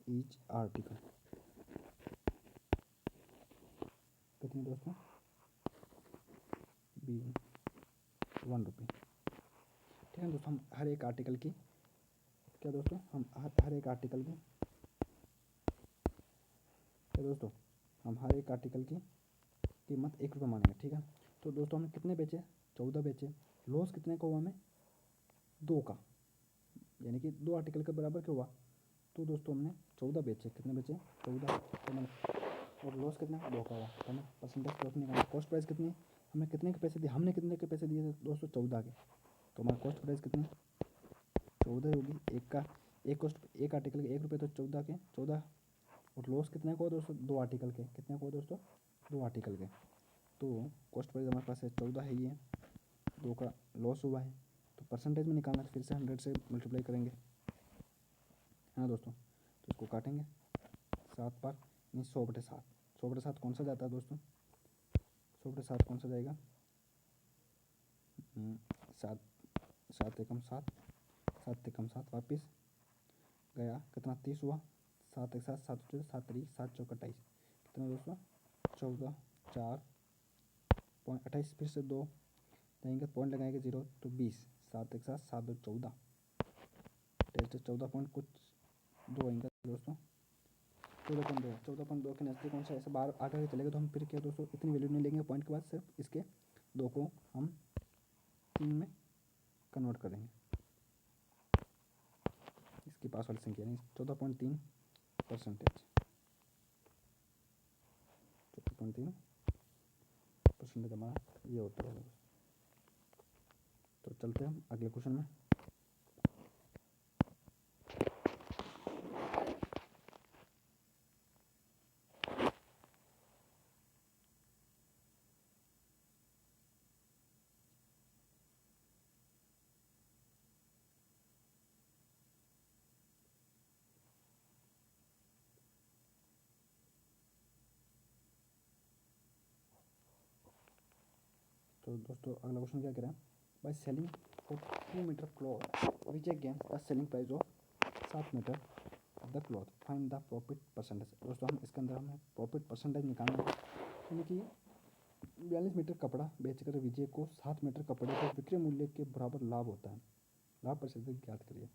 each article कितनी दोस्तों, बी 1 रुपये। ठीक है दोस्तों, हम हर एक आर्टिकल की, क्या दोस्तों, हम हर एक आर्टिकल की, क्या दोस्तों, हम हर एक आर्टिकल की कीमत 1 रुपये मानेंगे। ठीक है, तो दोस्तों हमने कितने बेचे, 14 बेचे। लॉस कितने का हुआ हमें, 2 का, यानी कि 2 आर्टिकल के बराबर क्या हुआ। तो दोस्तों हमने 14 बेचे, कितने बेचे, 14, तो मैंने, और लॉस कितना, 2 का हुआ। तो हमें परसेंटेज प्रॉफिट निकालना। कॉस्ट प्राइस कितनी, हमने कितने के पैसे दिए, हमने कितने के पैसे दिए थे दोस्तों, 14 के। तो हमारा कॉस्ट प्राइस कितनी, 14 होगी। एक का, एक कॉस्ट, एक आर्टिकल के 1 रुपये, तो 14 के 14। और लॉस कितने को दोस्तों, 2 आर्टिकल के, कितने को दोस्तों, 2 आर्टिकल के। तो कॉस्ट प्राइस हमारे पास है 14 है, ये 2 का लॉस हुआ है। तो परसेंटेज में निकालना, फिर से 100 से मल्टीप्लाई करेंगे, है ना दोस्तों। तो इसको काटेंगे 7 बार, यानी 100/7। 100/7 कौन सा जाता है दोस्तों, 100/7 कौन सा जाएगा, 7, 7 एकम 7, 7 एकम 7, वापिस गया, कितना, 30 हुआ। 7 एक 7, 7 चौदह, 7 तारीख, 7 चौक 28, कितना दोस्तों, 14, 4.28, फिर से 2 जाएंगे, पॉइंट लगाएंगे 0, तो 20, 7 एक 7, 7 2 14, टेस्ट 14 पॉइंट कुछ 2 आएंगे दोस्तों, 14.2, 14.2 के नज़दीक कौन सा, ऐसे बाहर आगे चलेगा। तो हम फिर क्या दोस्तों, इतनी वैल्यू नहीं लेंगे पॉइंट के बाद, सिर्फ इसके 2 को हम 3 में कन्वर्ट करेंगे, इसके पास वाली संख्या, यानी 14.3 परसेंटेज, 14.3% हमारा ये होता है। तो चलते हैं अगले क्वेश्चन में। तो दोस्तों अगला क्वेश्चन क्या कह रहा है, by selling for 2 meter cloth Vijay gains the selling price of 7 meter the cloth, find the profit percentage. दोस्तों हम इसके अंदर हमें प्रॉफिट परसेंटेज निकालना है। यानी कि 42 मीटर कपड़ा बेचकर विजय को 7 मीटर कपड़े के विक्रय मूल्य के बराबर लाभ होता है, लाभ परसेंटेज ज्ञात करिए।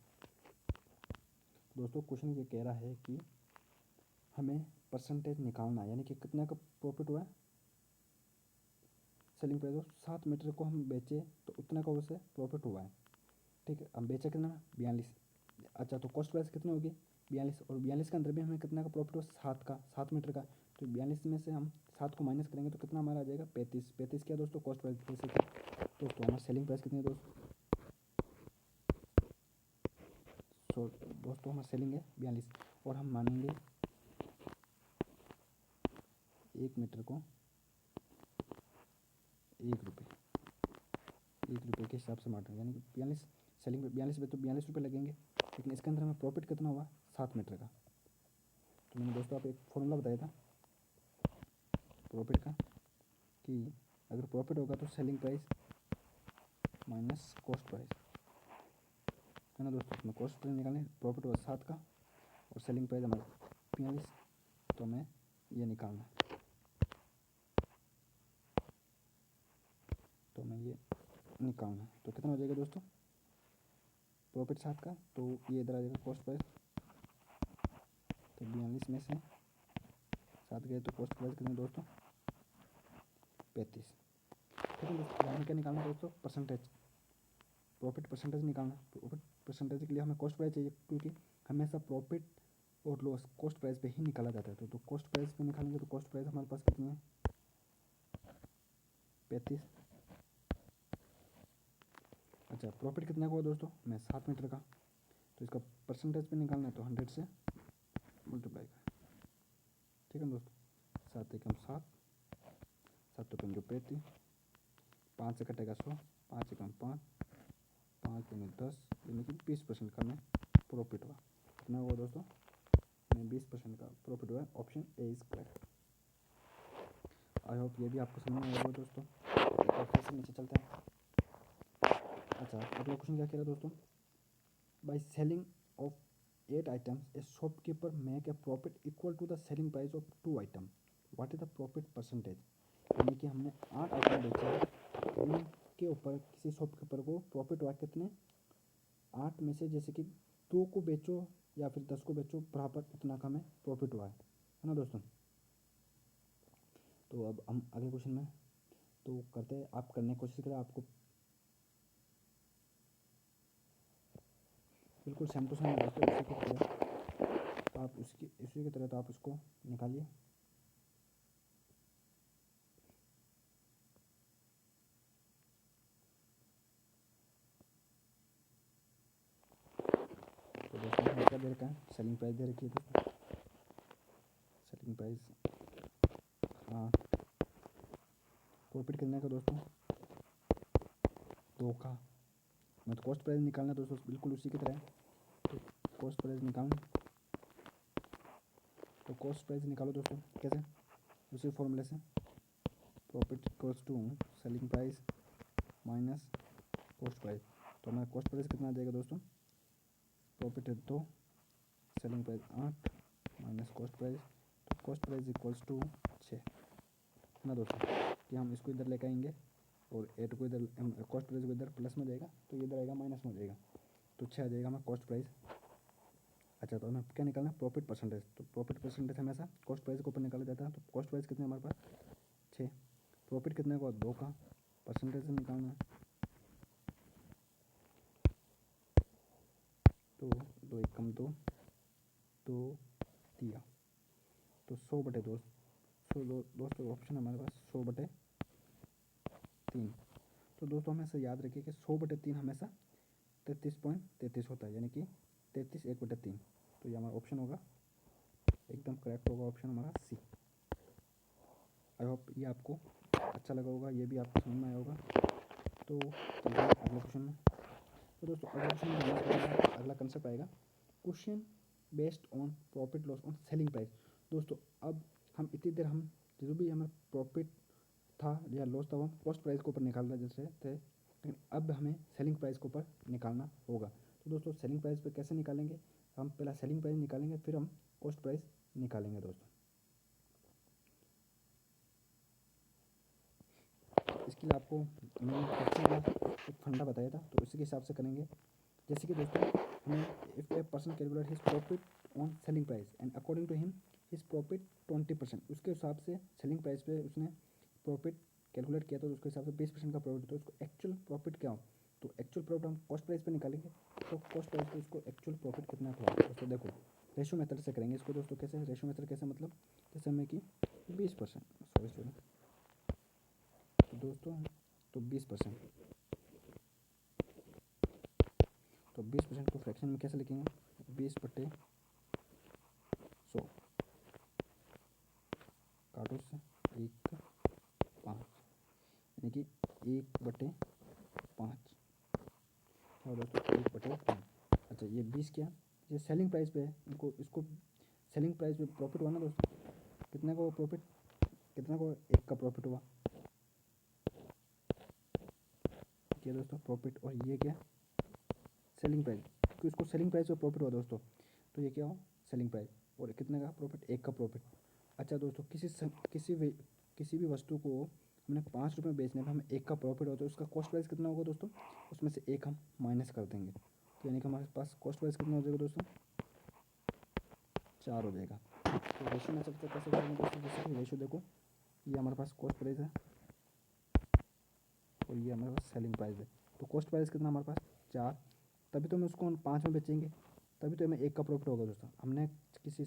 दोस्तों क्वेश्चन ये कह रहा है कि हमें परसेंटेज निकालना है, यानी कि कितना का प्रॉफिट हुआ है, सेलिंग प्राइस ऑफ 7 मीटर को हम बेचे तो उतना का उसे प्रॉफिट हुआ है। ठीक है, हम बेचे कितना, 42। अच्छा, तो कॉस्ट प्राइस कितनी होगी, 42, और 42 के अंदर भी हमें कितना का प्रॉफिट हुआ, 7 का, 7 मीटर का। तो 42 में से हम 7 को माइनस करेंगे तो कितना हमारा आ जाएगा, 35। 35 क्या दोस्तों, कॉस्ट प्राइस जैसे कि दोस्तों हमारा सेलिंग प्राइस कितनी है दोस्तों, दोस्तों हमारा सेलिंग है 42, और हम मानेंगे 1 मीटर को 1 रुपये, 1 रुपये के हिसाब से बांटेंगे। यानी कि 42 सेलिंग पे 42 पे, तो 42 रुपये लगेंगे। लेकिन इसके अंदर हमें प्रॉफिट कितना हुआ, 7 मीटर का। तो मैंने दोस्तों आप एक फॉर्मूला बताया था प्रॉफिट का, कि अगर प्रॉफिट होगा तो selling price minus cost price, है ना दोस्तों। हमें कॉस्ट प्राइस निकालने, प्रॉफिट हुआ 7 का और सेलिंग प्राइस हमारा 42, तो हमें ये निकालना है। तो हमें ये निकालना है, तो कितना हो जाएगा दोस्तों, प्रॉफिट 7 का, तो ये इधर आ जाएगा कॉस्ट प्राइस 42 में से 7 गए तो कॉस्ट प्राइस कितने दोस्तों 35। ठीक है दोस्तों, हमें क्या निकालना है दोस्तों परसेंटेज, प्रॉफिट परसेंटेज निकालना। प्रॉफिट परसेंटेज के लिए हमें कॉस्ट प्राइस चाहिए, क्योंकि हमेशा प्रॉफिट और लॉस कॉस्ट प्राइस पे ही निकाला जाता है। तो कॉस्ट प्राइस पे निकालेंगे तो कॉस्ट प्राइस हमारे पास कितनी है 35। अच्छा प्रॉफिट कितना का हुआ दोस्तों हमें 7 मीटर का, तो इसका परसेंटेज पे निकालना है तो 100 से मल्टीप्लाई करें। ठीक है दोस्तों, 7 एकम 7, 7 तो 35, 5 से कटेगा 100, 5 एकम 5, 5 दूनी 10, यानी कि 20% का हमें प्रॉफिट हुआ। कितना हुआ दोस्तों हमें 20% का प्रॉफिट हुआ। Option A is correct. I hope ये भी आपको समझ में आएगा दोस्तों। और फिर से नीचे चलते हैं। अच्छा अगला क्वेश्चन क्या कह रहा है दोस्तों, by selling of 8 items a shopkeeper make a profit equal to the selling price of 2 items, what is the profit percentage। यानी कि हमने 8 आइटम बेचे हैं, उनके ऊपर किसी शॉपकीपर को प्रॉफिट हुआ कितने 8 में से, जैसे कि 2 को बेचो या फिर 10 को बेचो बराबर उतना का हमें प्रॉफिट हुआ है ना दोस्तों। तो अब हम अगले क्वेश्चन में तो करते हैं, आप करने की कोशिश करें, आपको बिल्कुल सेम टू सेम दोस्तों इसी की तरह आप इसी की तरह तो आप इसको निकालिए। तो दोस्तों हमें क्या दे रखा है सेलिंग प्राइस दे रखी है दोस्तों, सेलिंग प्राइस हाँ प्रॉफिट कितने का दोस्तों 2 का, मैं तो कॉस्ट प्राइस निकालना है दोस्तों बिल्कुल उसी की तरह। तो कॉस्ट प्राइस निकालना, तो कॉस्ट प्राइस निकालो दोस्तों कैसे, उसी फॉर्मूले से profit equals to selling price minus cost price. तो हमारा कॉस्ट प्राइस कितना आ जाएगा दोस्तों, प्रॉफिट है 2, selling price 8 minus cost price, तो कॉस्ट प्राइस इक्वल्स टू 6 ना दोस्तों। कि हम इसको इधर लेकर आएंगे और 8 को इधर, कॉस्ट प्राइस को इधर प्लस में जाएगा तो इधर आएगा माइनस में जाएगा, तो 6 आ जाएगा हमारा कॉस्ट प्राइस। अच्छा तो हमें क्या निकालना है प्रॉफिट परसेंटेज, तो प्रॉफिट परसेंटेज हमेशा कॉस्ट प्राइस के ऊपर निकाला जाता है। तो कॉस्ट प्राइस कितने हमारे पास 6, प्रॉफिट कितने का 2 का, परसेंटेज निकालना है तो 2 एकम 2 दिया तो 100/2, 100 दोस्तों ऑप्शन हमारे पास 100/3। तो दोस्तों हमेशा याद रखिए कि 100/3 हमेशा 33.33 होता है, यानी कि 33 1/3। तो ये हमारा ऑप्शन होगा एकदम करेक्ट होगा, ऑप्शन हमारा सी। आई होप ये आपको अच्छा लगा होगा, ये भी आपको समझ में आया होगा। तो चलिए अगले क्वेश्चन में। तो दोस्तों अगले क्वेश्चन में हमारे अगला कंसेप्ट आएगा question based on profit loss on selling price. दोस्तों अब हम इतनी देर हम जो भी हमें प्रॉफिट था या लॉस था वो हम कॉस्ट प्राइस के ऊपर निकाल रहे जैसे थे, लेकिन अब हमें सेलिंग प्राइस के ऊपर निकालना होगा। तो दोस्तों सेलिंग प्राइस पे कैसे निकालेंगे, हम पहला सेलिंग प्राइस निकालेंगे फिर हम कॉस्ट प्राइस निकालेंगे दोस्तों। इसके लिए आपको मैंने एक फंडा बताया था तो उसी के हिसाब से करेंगे। जैसे कि दोस्तों हमें if a person calculate his profit on selling price and according to him his profit 20%, उसके हिसाब से सेलिंग प्राइस पे उसने प्रॉफिट कैलकुलेट किया तो उसके हिसाब से 20% का प्रॉफिट, तो उसको एक्चुअल प्रॉफिट क्या हो, तो एक्चुअल प्रॉफिट हम कॉस्ट प्राइस पे निकालेंगे। तो कॉस्ट प्राइस पे उसको एक्चुअल प्रॉफिट कितना था दोस्तों, देखो रेशो मेथड से करेंगे इसको दोस्तों। कैसे रेशो मेथड कैसे, मतलब जैसे हमें कि 20%, सॉरी तो दोस्तों तो 20%, तो 20% को फ्रैक्शन में कैसे लिखेंगे 20/100 काटो से 1/5, यानी कि 1/5 और दोस्तों 1/5। अच्छा ये 20 क्या, ये सेलिंग प्राइस पे है, इनको इसको सेलिंग प्राइस पे प्रॉफिट हुआ ना दोस्तों, कितने को प्रॉफिट, कितना को 1 का प्रॉफिट हुआ, क्या दोस्तों प्रॉफिट, और ये क्या सेलिंग प्राइस, क्योंकि इसको सेलिंग प्राइस पे प्रॉफिट हुआ दोस्तों, तो ये क्या हो सेलिंग प्राइस, और कितने का प्रॉफिट 1 का प्रॉफिट। अच्छा दोस्तों किसी भी वस्तु को हमने 5 रुपये में बेचने पर हमें 1 का प्रॉफिट होता है, उसका कॉस्ट प्राइस कितना होगा दोस्तों, उसमें से 1 हम माइनस कर देंगे, तो यानी कि हमारे पास कॉस्ट प्राइस कितना हो जाएगा दोस्तों 4 हो जाएगा। तो रेशियो में सबसे कैसे करेंगे दोस्तों, जैसे कि रेशियो देखो, ये हमारे पास कॉस्ट प्राइस है और ये हमारे पास सेलिंग प्राइस है। तो कॉस्ट प्राइस कितना हमारे पास 4, तभी तो हम उसको 5 में बेचेंगे, तभी तो हमें 1 का प्रॉफिट होगा दोस्तों। हमने किसी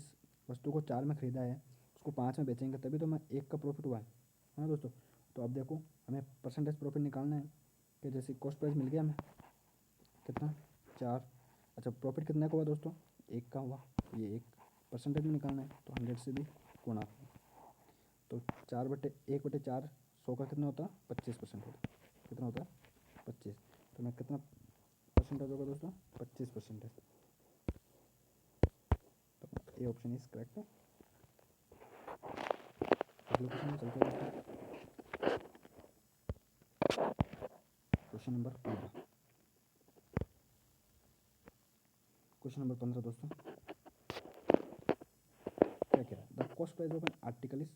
वस्तु को 4 में ख़रीदा है, उसको 5 में बेचेंगे, तभी तो हमें 1 का प्रॉफिट हुआ है ना दोस्तों। तो अब देखो हमें परसेंटेज प्रॉफिट निकालना है कि जैसे कॉस्ट प्राइस मिल गया हमें कितना 4, अच्छा प्रॉफिट कितना का हुआ दोस्तों 1 का हुआ, ये 1 परसेंटेज में निकालना है तो 100 से भी गुणा। तो 4/1/4 100 का कितना होता है 25% होता है, कितना होता है 25। तो मैं कितना परसेंटेज होगा दोस्तों 25%। तो ए ऑप्शन इज करेक्ट है। अगले क्वेश्चन में चलते हैं दोस्तों, क्वेश्चन नंबर 15। क्वेश्चन नंबर 15 दोस्तों क्या कह रहा है, the cost price of an article is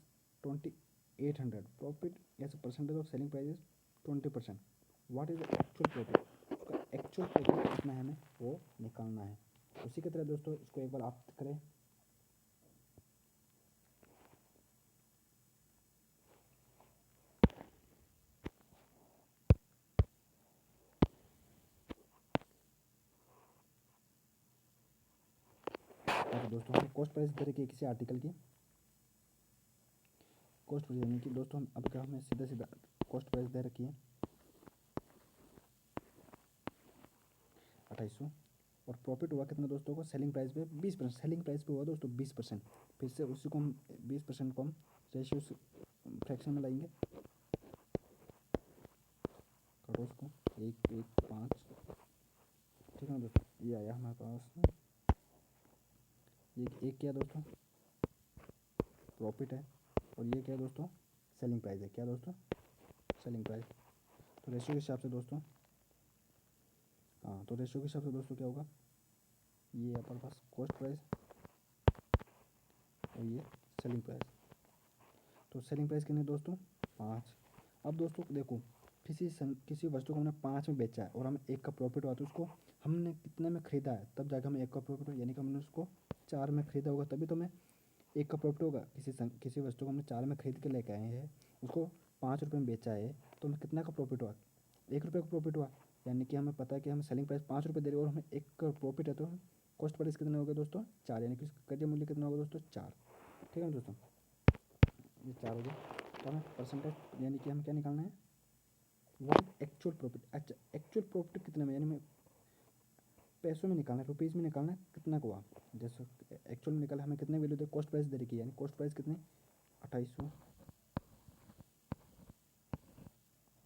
2800, profit as percentage of selling price is 20%, what is the actual profit, उसका एक्चुअल प्रॉफिट कितना है हमें वो निकालना है। उसी की तरह दोस्तों इसको एक बार आप करें, तो दोस्तों हमें कॉस्ट प्राइस दे रखी है किसी आर्टिकल की, कॉस्ट प्राइस यानी कि दोस्तों हम अब क्या हमें सीधा सीधा कॉस्ट प्राइस दे रखी है 2800, और प्रॉफिट हुआ कितना दोस्तों को सेलिंग प्राइस पे 20%, सेलिंग प्राइस पे हुआ दोस्तों 20%। फिर से उसी को हम 20% को हम रेशियो फ्रैक्शन में लाएंगे, करो उसको 1:5, ठीक है ना दोस्तों। ये आया हमारे पास, ये एक क्या दोस्तों प्रॉफिट है और ये क्या दोस्तों सेलिंग प्राइस है, क्या दोस्तों सेलिंग प्राइस। तो रेशियो के हिसाब से दोस्तों, हाँ तो रेशियो के हिसाब से दोस्तों क्या होगा, ये हमारे पास कॉस्ट प्राइस और ये सेलिंग प्राइस। तो सेलिंग प्राइस कितनी दोस्तों 5। अब दोस्तों देखो किसी वस्तु को हमने 5 में बेचा है और हमें 1 का प्रॉफिट हुआ, तो उसको हमने कितने में ख़रीदा है तब जाकर हमें 1 का प्रॉफिट हुआ, यानी कि हमने उसको 4 में ख़रीदा होगा तभी तो हमें 1 का प्रॉफिट होगा। किसी वस्तु को हमने 4 में ख़रीद के लेके आए हैं, उसको 5 रुपये में बेचा है, तो हमें कितना का प्रॉफिट हुआ 1 रुपये का प्रॉफिट हुआ। यानी कि हमें पता है कि हमें सेलिंग प्राइस 5 रुपये दे रही है और हमें 1 का प्रॉफिट है, तो कॉस्ट प्राइस कितने हो गए दोस्तों 4, यानी कि उसका क्रय मूल्य कितना होगा दोस्तों 4, ठीक है ना दोस्तों। ये 4 हो गया, तो हमें परसेंटेज यानी कि हमें क्या निकालना है व्हाट एक्चुअल प्रॉफिट। अच्छा एक्चुअल प्रॉफिट कितने में, यानी हमें पैसों में निकालना है, रुपीज़ में निकालना है कितना को हुआ। जैसे एक्चुअल में निकाला हमें कितने वैल्यू दे, कॉस्ट प्राइस दे रखी है, यानी कॉस्ट प्राइस कितने 2800,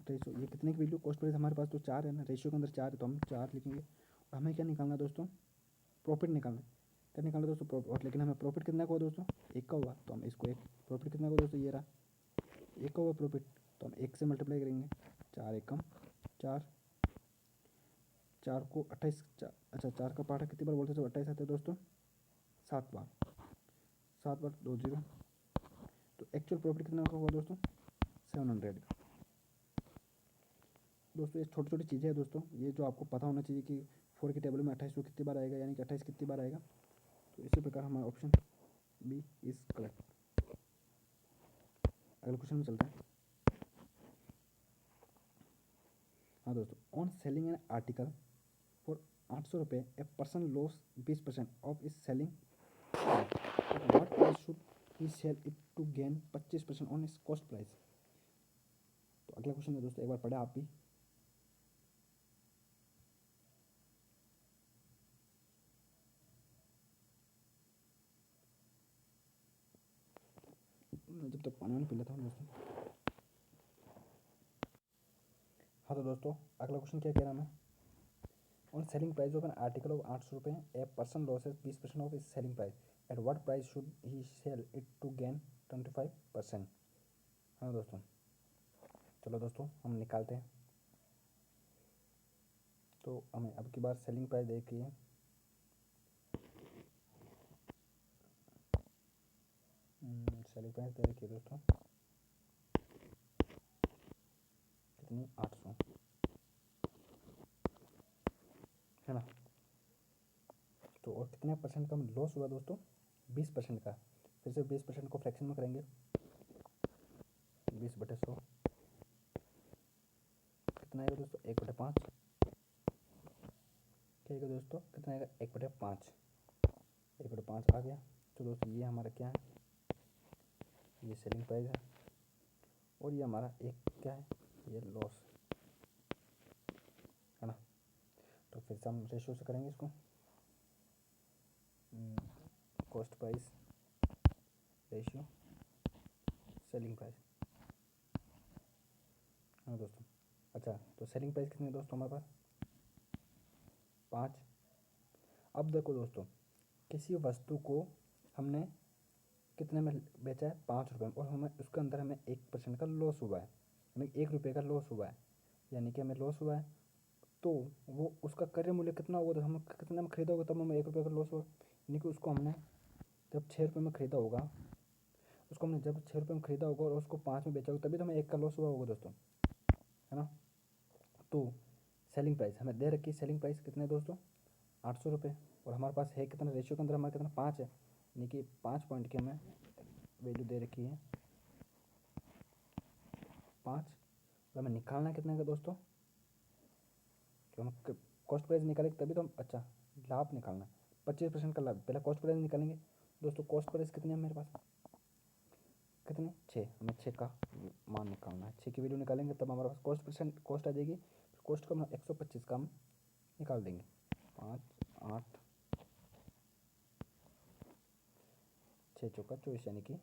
2800 ये कितने की वैल्यू कॉस्ट प्राइस हमारे पास तो 4 है ना, रेशियो के अंदर 4 है तो हम 4 लिखेंगे। और हमें क्या निकालना है दोस्तों प्रॉफिट निकालना है, क्या निकालना है दोस्तों प्रॉफिट, लेकिन हमें प्रॉफिट कितना का हुआ दोस्तों 1 का हुआ, तो हम इसको एक प्रॉफिट कितना का दोस्तों ये रहा 1 का हुआ प्रॉफिट, तो हम 1 से मल्टीप्लाई करेंगे, 4 एकम 4, 4 को 28, अच्छा 4 का पार्ट कितनी बार बोलते थे 28 आते हैं दोस्तों 7 बार, 7 बार 2 0, तो एक्चुअल प्रॉफिट कितना का हुआ दोस्तों 700 का। दोस्तों ये छोटी छोटी चीज़ें हैं दोस्तों, ये जो आपको पता होना चाहिए कि 4 की टेबल में 2800 कितनी बार आएगा, यानी कि 28 कितनी बार आएगा। तो इसी प्रकार हमारा ऑप्शन बी इज करेक्ट। अगले क्वेश्चन में चलते हैं। हाँ दोस्तों, on selling an article for 800 रुपये a person loss 20% of his selling, what price should he sell it to gain 25% on his cost price. तो अगला क्वेश्चन है दोस्तों, एक बार पढ़े आप भी। मैं जब तक पानी वानी पी लेता हूँ दोस्तों। हाँ तो दोस्तों अगला क्वेश्चन क्या कह रहा है मैं, on selling price of an article of 800 रुपये a person losses 20% of his selling price, at what price should he sell it to gain 25%। हाँ दोस्तों चलो दोस्तों हम निकालते हैं। तो हमें अब की बार सेलिंग प्राइस देखिए, सेलिंग प्राइस दे रखी है दोस्तों कितनी 800 है ना। तो और कितने परसेंट का लॉस हुआ दोस्तों 20% का, फिर से 20% को फ्रैक्शन में करेंगे। 20/100 कितना आएगा दोस्तों? 1/5। क्या आएगा दोस्तों? कितना आएगा? 1/5। 1/5 आ गया। तो दोस्तों ये हमारा क्या है? ये सेलिंग प्राइस है और ये हमारा एक क्या है? ये लॉस है ना। तो फिर से हम रेशियो से करेंगे इसको। Cost price ratio selling price है ना दोस्तों। अच्छा, तो सेलिंग प्राइस कितनी है दोस्तों हमारे पास? 5। अब देखो दोस्तों, किसी वस्तु को हमने कितने में बेचा है? 5 रुपये में, और हमें उसके अंदर हमें 1% का लॉस हुआ है, हमें 1 रुपये का लॉस हुआ है, यानी कि हमें लॉस हुआ है। तो वो उसका क्रय मूल्य कितना होगा? तो हम कितने में खरीदा होगा तब हमें 1 रुपये का लॉस हुआ, यानी कि उसको हमने जब 6 रुपये में खरीदा होगा, उसको हमने जब 6 रुपये में खरीदा होगा और उसको 5 में बेचा होगा, तभी तो हमें 1 का लॉस हुआ होगा दोस्तों, है ना। तो सेलिंग प्राइस हमें दे रखी है, सेलिंग प्राइस कितने दोस्तों? 800 रुपये। और हमारे पास है कितना? रेशियो के अंदर हमारे कितना? 5 है, यानी कि 5 पॉइंट की हमें वैल्यू दे रखी है 5। और हमें निकालना कितने का दोस्तों? कि हम कॉस्ट प्राइस निकालेंगे तभी तो हम, अच्छा, लाभ निकालना 25% का लाभ। पहले कॉस्ट प्राइस निकालेंगे दोस्तों। कॉस्ट प्राइस कितनी है मेरे पास? कितनी? 6। हमें 6 का मान निकालना है, 6 की वैल्यू निकालेंगे तब हमारे पास कॉस्ट आ जाएगी। कॉस्ट को हम 125 का हम निकाल देंगे। 5 8 6 चौका 24, यानी कि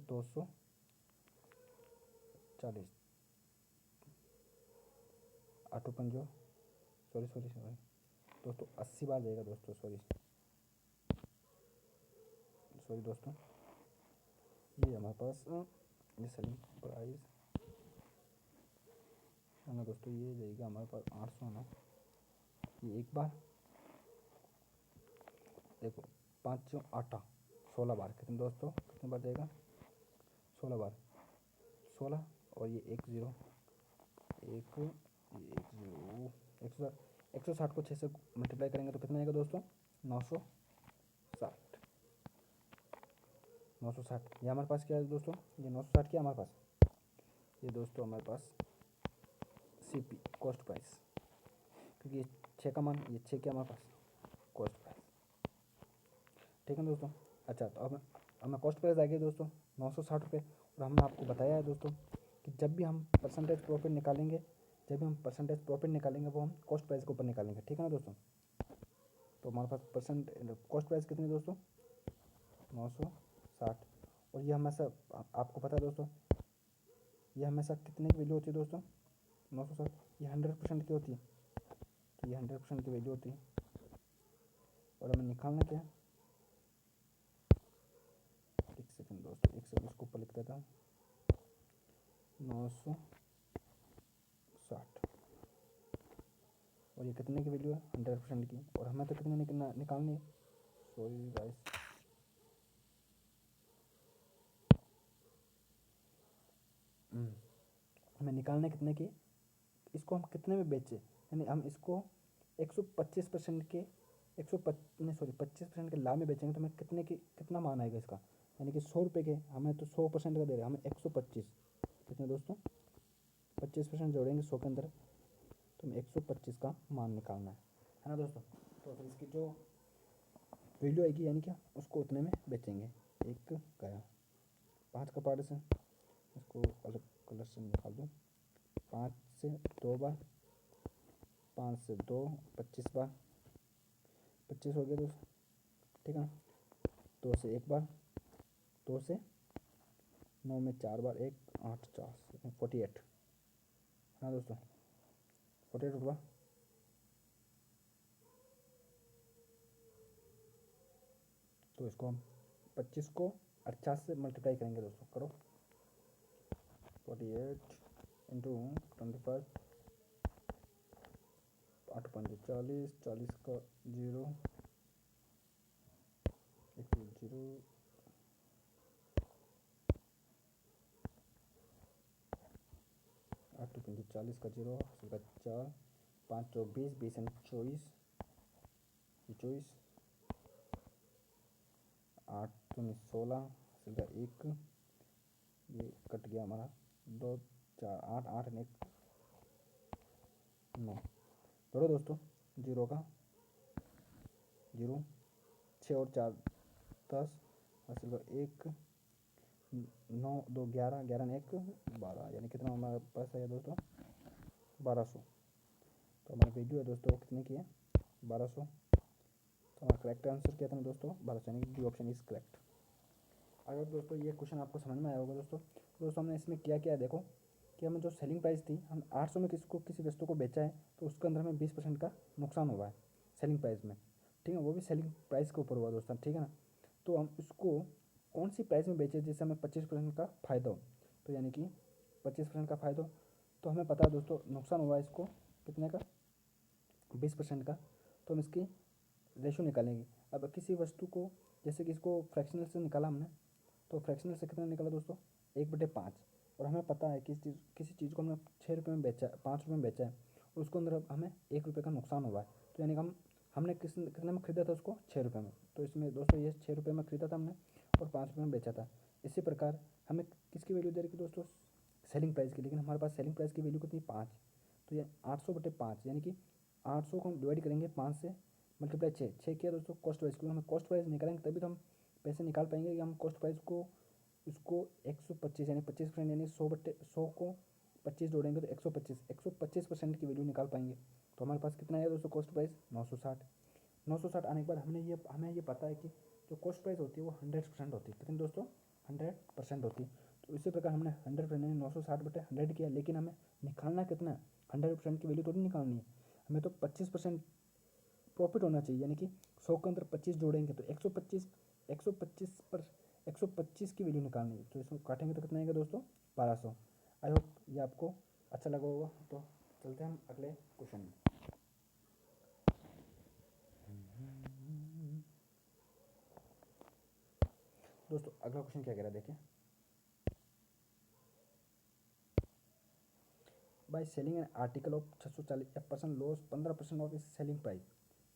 240। 8 पंजो सॉरी दोस्तों 80 बार जाएगा दोस्तों, सॉरी दोस्तों। ये हमारे पास ये सेलिंग प्राइस है ना दोस्तों, ये जाएगा हमारे पास 800 ना। ये एक बार देखो, 5 8 16 बार, कितने दोस्तों? कितने बार जाएगा? 16 बार। 16 और ये 1 0 1 1 0 160 को 6 से मल्टीप्लाई करेंगे तो कितना आएगा दोस्तों? 960। 960 ये हमारे पास क्या है दोस्तों? ये 960 क्या हमारे पास? ये दोस्तों हमारे पास CP कॉस्ट प्राइस, क्योंकि ये 6 का मान, ये 6 क्या हमारे पास? कॉस्ट प्राइस, ठीक है दोस्तों। अच्छा, तो अब हमें कॉस्ट प्राइस आ गई दोस्तों 960 रुपये। और हमने आपको बताया है दोस्तों कि जब भी हम परसेंटेज प्रॉफिट निकालेंगे, वो हम कॉस्ट प्राइस के ऊपर निकालेंगे, ठीक है ना दोस्तों। तो हमारे पास कॉस्ट प्राइस कितनी है दोस्तों? 960। और ये हमेशा आपको पता है दोस्तों, ये हमेशा कितने की वैल्यू होती है दोस्तों? 960। ये 100% की होती है, तो ये 100% की वैल्यू होती है। और हमें निकालना क्या है? एक सेकंड दोस्तों, एक सेकंड, इसको ऊपर लिख देता हूँ। 960 और ये कितने की वैल्यू है? 100% की। और हमें तो कितने निकालनी है? सॉरी गाइस, हमें निकालना कितने की? इसको हम कितने में बेचे, यानी हम इसको 125% के 25% के लाभ में बेचेंगे तो हमें कितना मान आएगा इसका? यानी कि 100 रुपये के, हमें तो 100% का दे रहे हैं, हमें 125 कितने दोस्तों? 25% जोड़ेंगे 100 के अंदर, तो हमें 125 का मान निकालना है ना दोस्तों। तो फिर इसकी जो वैल्यू आएगी, यानी क्या, उसको उतने में बेचेंगे। एक गया 5 का पार्ट से, इसको अलग कलर से निकाल दूँ। 5 से 2 बार, 5 से 2 25 बार, 25 हो गया दोस्तों, ठीक है ना। 2 से 1 बार, 2 से 9 में 4 बार, 1 8 4 48 हाँ दोस्तों, 48 हुआ। तो इसको हम 25 को 48 से मल्टीप्लाई करेंगे दोस्तों, करो। 48 इंटू 25, 8 5 40, 40 का 0 1 0, 8 5 40 का 0 का 4, 5 चौक 20, 20 24, 24, 8 16, हासिल का 1, ये कट गया हमारा 2 4 8 8 और 1 9। जोड़ो दोस्तों, 0 का 0, 6 और 4 10, हासिल का 1, 9 2 11, 11 और 1 12, यानी कितना हमारे पास है दोस्तों 1200। तो हमारी वैल्यू है दोस्तों कितने की है 1200। तो हमारा करेक्ट आंसर क्या था दोस्तों 1200, यानी डी ऑप्शन इज करेक्ट। अगर दोस्तों ये क्वेश्चन आपको समझ में आया होगा दोस्तों हमने इसमें किया क्या है, देखो कि हमें जो सेलिंग प्राइस थी, हम 800 में किसी वस्तु को बेचा है, तो उसके अंदर हमें 20% का नुकसान हुआ है सेलिंग प्राइस में, ठीक है, वो भी सेलिंग प्राइस के ऊपर हुआ दोस्तों, ठीक है ना। तो हम इसको कौन सी प्राइस में बेचे जिससे हमें 25% का फ़ायदा हो, तो यानी कि 25% का फ़ायदा हो, तो हमें पता है दोस्तों नुकसान हुआ है इसको कितने का 20% का। तो हम इसकी रेशो निकालेंगे। अब किसी वस्तु को, जैसे कि इसको फ्रैक्शनल से निकाला हमने, तो फ्रैक्शनल से कितना निकाला दोस्तों 1/5। और हमें पता है कि किसी चीज़ को हमने 6 रुपये में बेचा है, 5 रुपये में बेचा है, और उसको अंदर हमें 1 रुपये का नुकसान हुआ है, तो यानी कि हमने कितने में खरीदा था उसको 6 रुपये में, तो इसमें दोस्तों ये 6 रुपये में खरीदा था हमने और 5 रुपये में बेचा था। इसी प्रकार हमें किसकी वैल्यू दे रखी दोस्तों सेलिंग प्राइस की, लेकिन हमारे पास सेलिंग प्राइस की वैल्यू कितनी 5, तो ये 800/5, यानी कि 800 को हम डिवाइड करेंगे 5 से, मल्टीप्लाई 6 किया दोस्तों कॉस्ट प्राइस, क्योंकि हमें कॉस्ट प्राइस निकालेंगे तभी तो हम पैसे निकाल पाएंगे कि हम कॉस्ट प्राइस को उसको 125 यानी 25%, यानी 100 को 25 जोड़ेंगे तो 125% की वैल्यू निकाल पाएंगे। तो हमारे पास कितना है दोस्तों कॉस्ट प्राइस 960 आने के बाद हमें ये पता है कि जो कॉस्ट प्राइस होती है वो 100% होती है, कितनी दोस्तों 100% होती है। तो इसी प्रकार हमने 100% यानी 960/100 किया, लेकिन हमें निकालना कितना है 100% की वैल्यू तो नहीं निकालनी है, हमें तो 25% प्रॉफिट होना चाहिए, यानी कि 100 के अंदर 25 जोड़ेंगे तो 125 की वैल्यू निकालनी है, तो इसमें काटेंगे तो कितना आएगा दोस्तों 1200। आई होप ये आपको अच्छा लगा होगा। तो चलते हैं हम अगले क्वेश्चन में। दोस्तों अगला क्वेश्चन क्या कह रहा है देखिए, by selling an article of 640 a person loss 15% of इस selling price,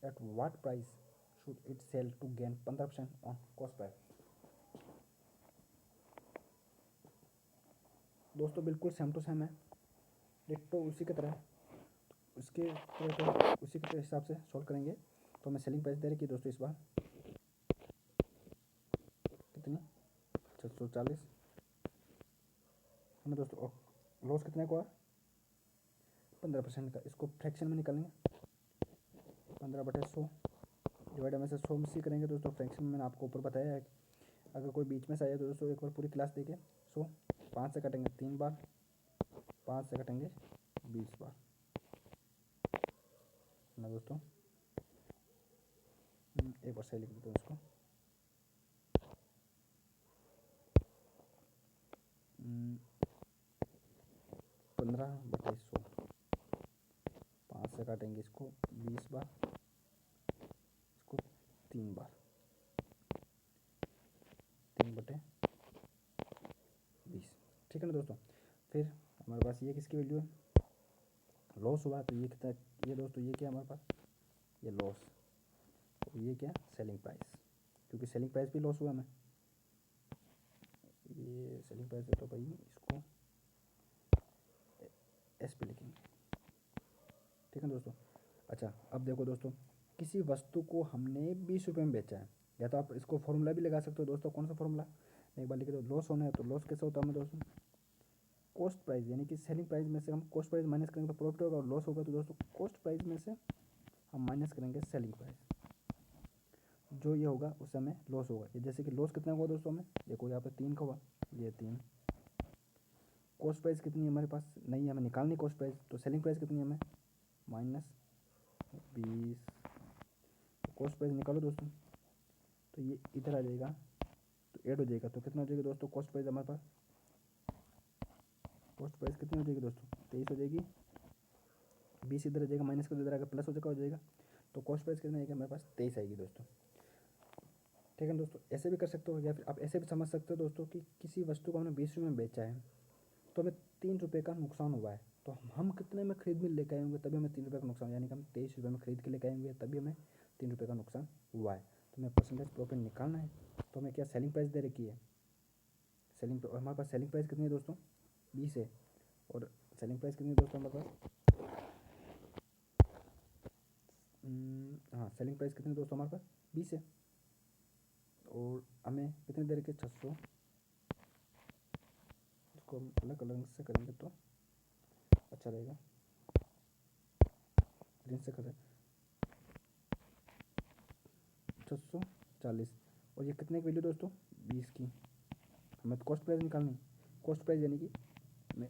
at what price should it sell to gain 15% on cost price. दोस्तों बिल्कुल सेम टू सेम है, डिट्टो उसी की तरह, उसी के हिसाब से सॉल्व करेंगे। तो हमें सेलिंग प्राइस दे रखी है दोस्तों इस बार कितनी 640, हमें दोस्तों लॉस कितने को है 15% का, इसको फ्रैक्शन में निकालेंगे 15/100 डिवाइड में से 100 में से करेंगे दोस्तों, फ्रैक्शन में मैंने आपको ऊपर बताया है, अगर कोई बीच में से आया तो दोस्तों एक बार पूरी क्लास देखे। 100 5 से कटेंगे 3 बार, 5 से कटेंगे 20 बार ना दोस्तों। एक बार सही लिख देते हैं उसको, 15/100, 5 से काटेंगे इसको 20 बार, इसको 3 बार, 3/20, ठीक है ना दोस्तों। फिर हमारे पास ये किसकी वैल्यू है लॉस हुआ, तो ये कितना, ये दोस्तों ये क्या हमारे पास ये लॉस, तो ये क्या सेलिंग प्राइस, क्योंकि सेलिंग प्राइस भी लॉस हुआ हमें, ये सेलिंग प्राइस है तो भाई इसको एस पे लिखेंगे, ठीक है दोस्तों। अच्छा अब देखो दोस्तों, किसी वस्तु को हमने 20 रुपये में बेचा है, या तो आप इसको फॉर्मूला भी लगा सकते हो दोस्तों, कौन सा फॉर्मूला एक बार लिखे दो, लॉस होना है तो लॉस कैसे होता है हमें दोस्तों कॉस्ट प्राइस, यानी कि सेलिंग प्राइस में से हम कॉस्ट प्राइस माइनस करेंगे तो प्रॉफिट होगा, और लॉस होगा तो दोस्तों कॉस्ट प्राइस में से हम माइनस करेंगे सेलिंग प्राइस, जो ये होगा उससे हमें लॉस होगा। ये जैसे कि लॉस कितना हुआ दोस्तों हमें देखो यहाँ पे 3 का हुआ, ये 3, कॉस्ट प्राइस कितनी है हमारे पास नहीं है, हमें निकालनी कॉस्ट प्राइस, तो सेलिंग प्राइस कितनी है हमें -20, तो कॉस्ट प्राइस निकालो दोस्तों, तो ये इधर आ जाएगा तो ऐड हो जाएगा, तो कितना हो जाएगा दोस्तों कॉस्ट प्राइस हमारे पास, कॉस्ट प्राइस कितनी हो जाएगी दोस्तों 23 हो जाएगी, 20 इधर आ जाएगा माइनस का इधर आएगा प्लस हो जाएगा, तो कॉस्ट प्राइस कितनी आएगी हमारे पास 23 आएगी दोस्तों, ठीक है दोस्तों। ऐसे भी कर सकते हो, या फिर आप ऐसे भी समझ सकते हो दोस्तों कि किसी वस्तु को हमने 20 रुपये में बेचा है, तो हमें 3 रुपये का नुकसान हुआ है, तो हम कितने में खरीद में लेके आए होंगे तभी हमें 3 रुपये का नुकसान, यानी कि हम 23 रुपये में खरीद के लेके आए होंगे तभी हमें 3 रुपये का नुकसान हुआ है। तो हमें परसेंटेज प्रॉफिट निकालना है, तो हमें क्या सेलिंग प्राइस दे रखी है हमारे पास सेलिंग प्राइस कितनी है दोस्तों, 20 है। और सेलिंग प्राइस कितनी है दोस्तों हमारे पास, हाँ सेलिंग प्राइस कितनी है दोस्तों हमारे पास 20 है। और हमें कितनी देर के 600, इसको हम अलग अलग से करेंगे तो अच्छा रहेगा, ग्रीन से करें 640। और ये कितने की वैल्यू दोस्तों, 20 की। हमें तो कॉस्ट प्राइस निकालनी, कॉस्ट प्राइस यानी कि हमें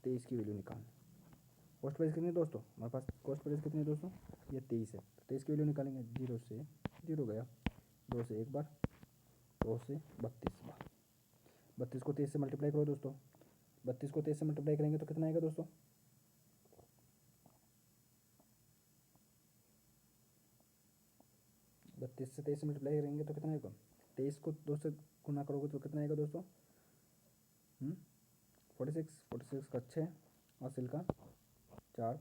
23 की वैल्यू निकालनी। कॉस्ट प्राइस कितनी है दोस्तों हमारे पास, कॉस्ट प्राइस कितनी है दोस्तों, ये 23 है। तो 23 की वैल्यू निकालेंगे, 0 से 0 गया, 2 से एक बार, 2 से 32 बार। 32 को 23 से मल्टीप्लाई करो दोस्तों, 32 को 23 से मल्टीप्लाई करेंगे तो कितना आएगा दोस्तों, 32 से 23 से मल्टीप्लाई करेंगे तो कितना आएगा, 23 को 2 से गुना करोगे तो कितना आएगा दोस्तों, 46 का 6 और सिल का 4।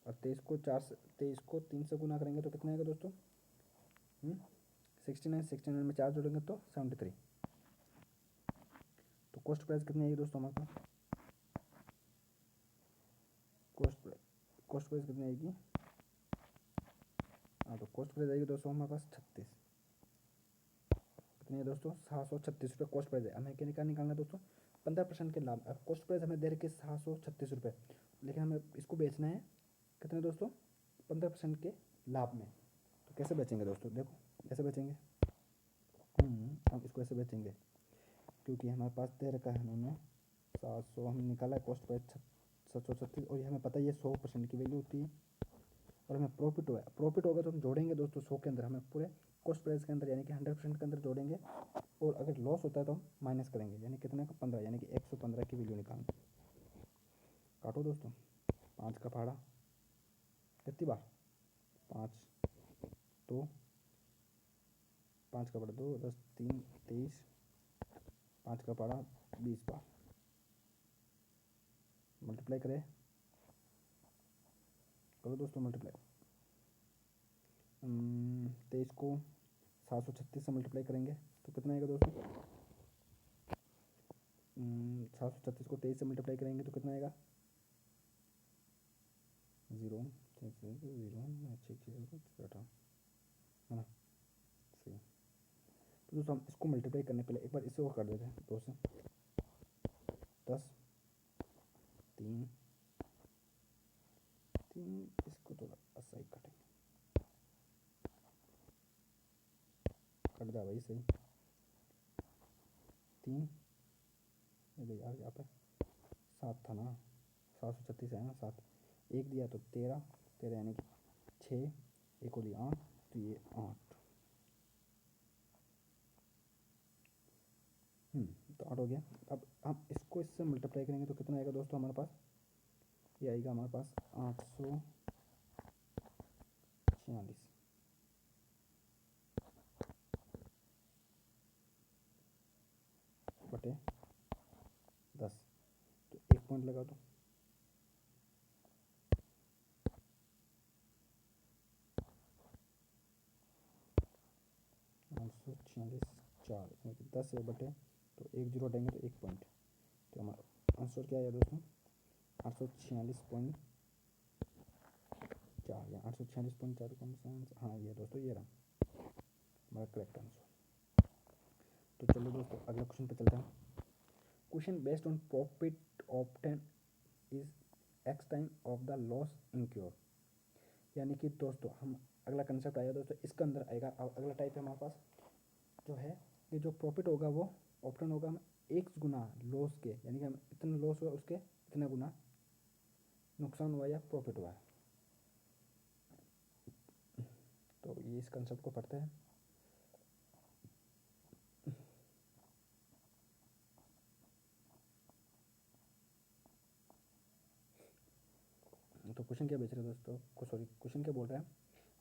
और 23 को 3 से गुना करेंगे तो कितना आएगा दोस्तों, 69 में 4 जोड़ेंगे तो 73। तो कॉस्ट प्राइस कितनी आएगी दोस्तों हमारे पास, कॉस्ट प्राइस कितनी आएगी, हाँ तो कॉस्ट प्राइस आएगी दोस्तों हमारे पास 36। कितनी है दोस्तों, 736 रुपये कॉस्ट प्राइस है। हमें क्या निकालना है दोस्तों, 15% के लाभ। अब कॉस्ट प्राइस हमें दे रखी है 736 रुपये, लेकिन हमें इसको बेचना है कितने दोस्तों, 15% के लाभ में। तो कैसे बेचेंगे दोस्तों, देखो कैसे बेचेंगे, हम इसको ऐसे बेचेंगे, क्योंकि हमारे पास दे रखा है उन्होंने 700, हमने निकाला है कॉस्ट प्राइस 736, और ये हमें पता है ये 100% की वैल्यू होती है। और हमें प्रॉफिट होगा तो हम जोड़ेंगे दोस्तों 100 के अंदर, हमें पूरे कॉस्ट प्राइस के अंदर यानी कि 100% के अंदर जोड़ेंगे। और अगर लॉस होता है तो हम माइनस करेंगे, यानी कितने का 15, यानी कि 115 की वैल्यू निकालेंगे। काटो दोस्तों, 5 का पहाड़ा कितनी बार, 5 2, 5 का पहाड़ा 2, 10 3 23, 5 का पहाड़ा 20 बार। मल्टीप्लाई करें, करो दोस्तों मल्टीप्लाई, 23 को 736 से मल्टीप्लाई करेंगे तो कितना आएगा दोस्तों, 736 को 23 से मल्टीप्लाई करेंगे तो कितना आएगा, 0 है ना, सही। तो दोस्तों हम इसको मल्टीप्लाई करने पहले एक बार इसे और कर देते हैं, 2 से 10 3 3, इसको थोड़ा ऐसा ही कटेंगे, कट दिया भाई सही, 3 यार यहाँ पे 7 था ना, 736 है ना, 7 एक दिया तो 13 13 यानी कि 6, एक और 8, तो ये 8, तो 8 हो गया। अब हम इसको इससे मल्टीप्लाई करेंगे तो कितना आएगा दोस्तों हमारे पास, ये आएगा हमारे पास 846 बटे 10। तो एक पॉइंट लगा दो, 846 4, इसमें 10 है बटे, तो एक जीरो हटाएंगे तो एक पॉइंट, तो हमारा आंसर क्या आया दोस्तों, 846.4 या 846.4 कौन सा आंसर, हाँ ये दोस्तों ये रहा हमारा करेक्ट आंसर। तो चलो दोस्तों अगला क्वेश्चन पे चलते हैं। Question based on profit obtain is X time of the loss incur, यानी कि दोस्तों हम अगला कंसेप्ट आएगा दोस्तों, इसके अंदर आएगा अगला टाइप है हमारे पास जो है कि जो प्रॉफिट होगा वो ऑप्टेन होगा हम एक गुना लॉस के, यानी कि हम इतना लॉस हुआ उसके इतना गुना नुकसान हुआ या प्रॉफिट हुआ है। तो ये इस कंसेप्ट को पढ़ते हैं। तो क्वेश्चन क्या बेच रहे हैं दोस्तों, सॉरी क्वेश्चन क्या बोल रहा है,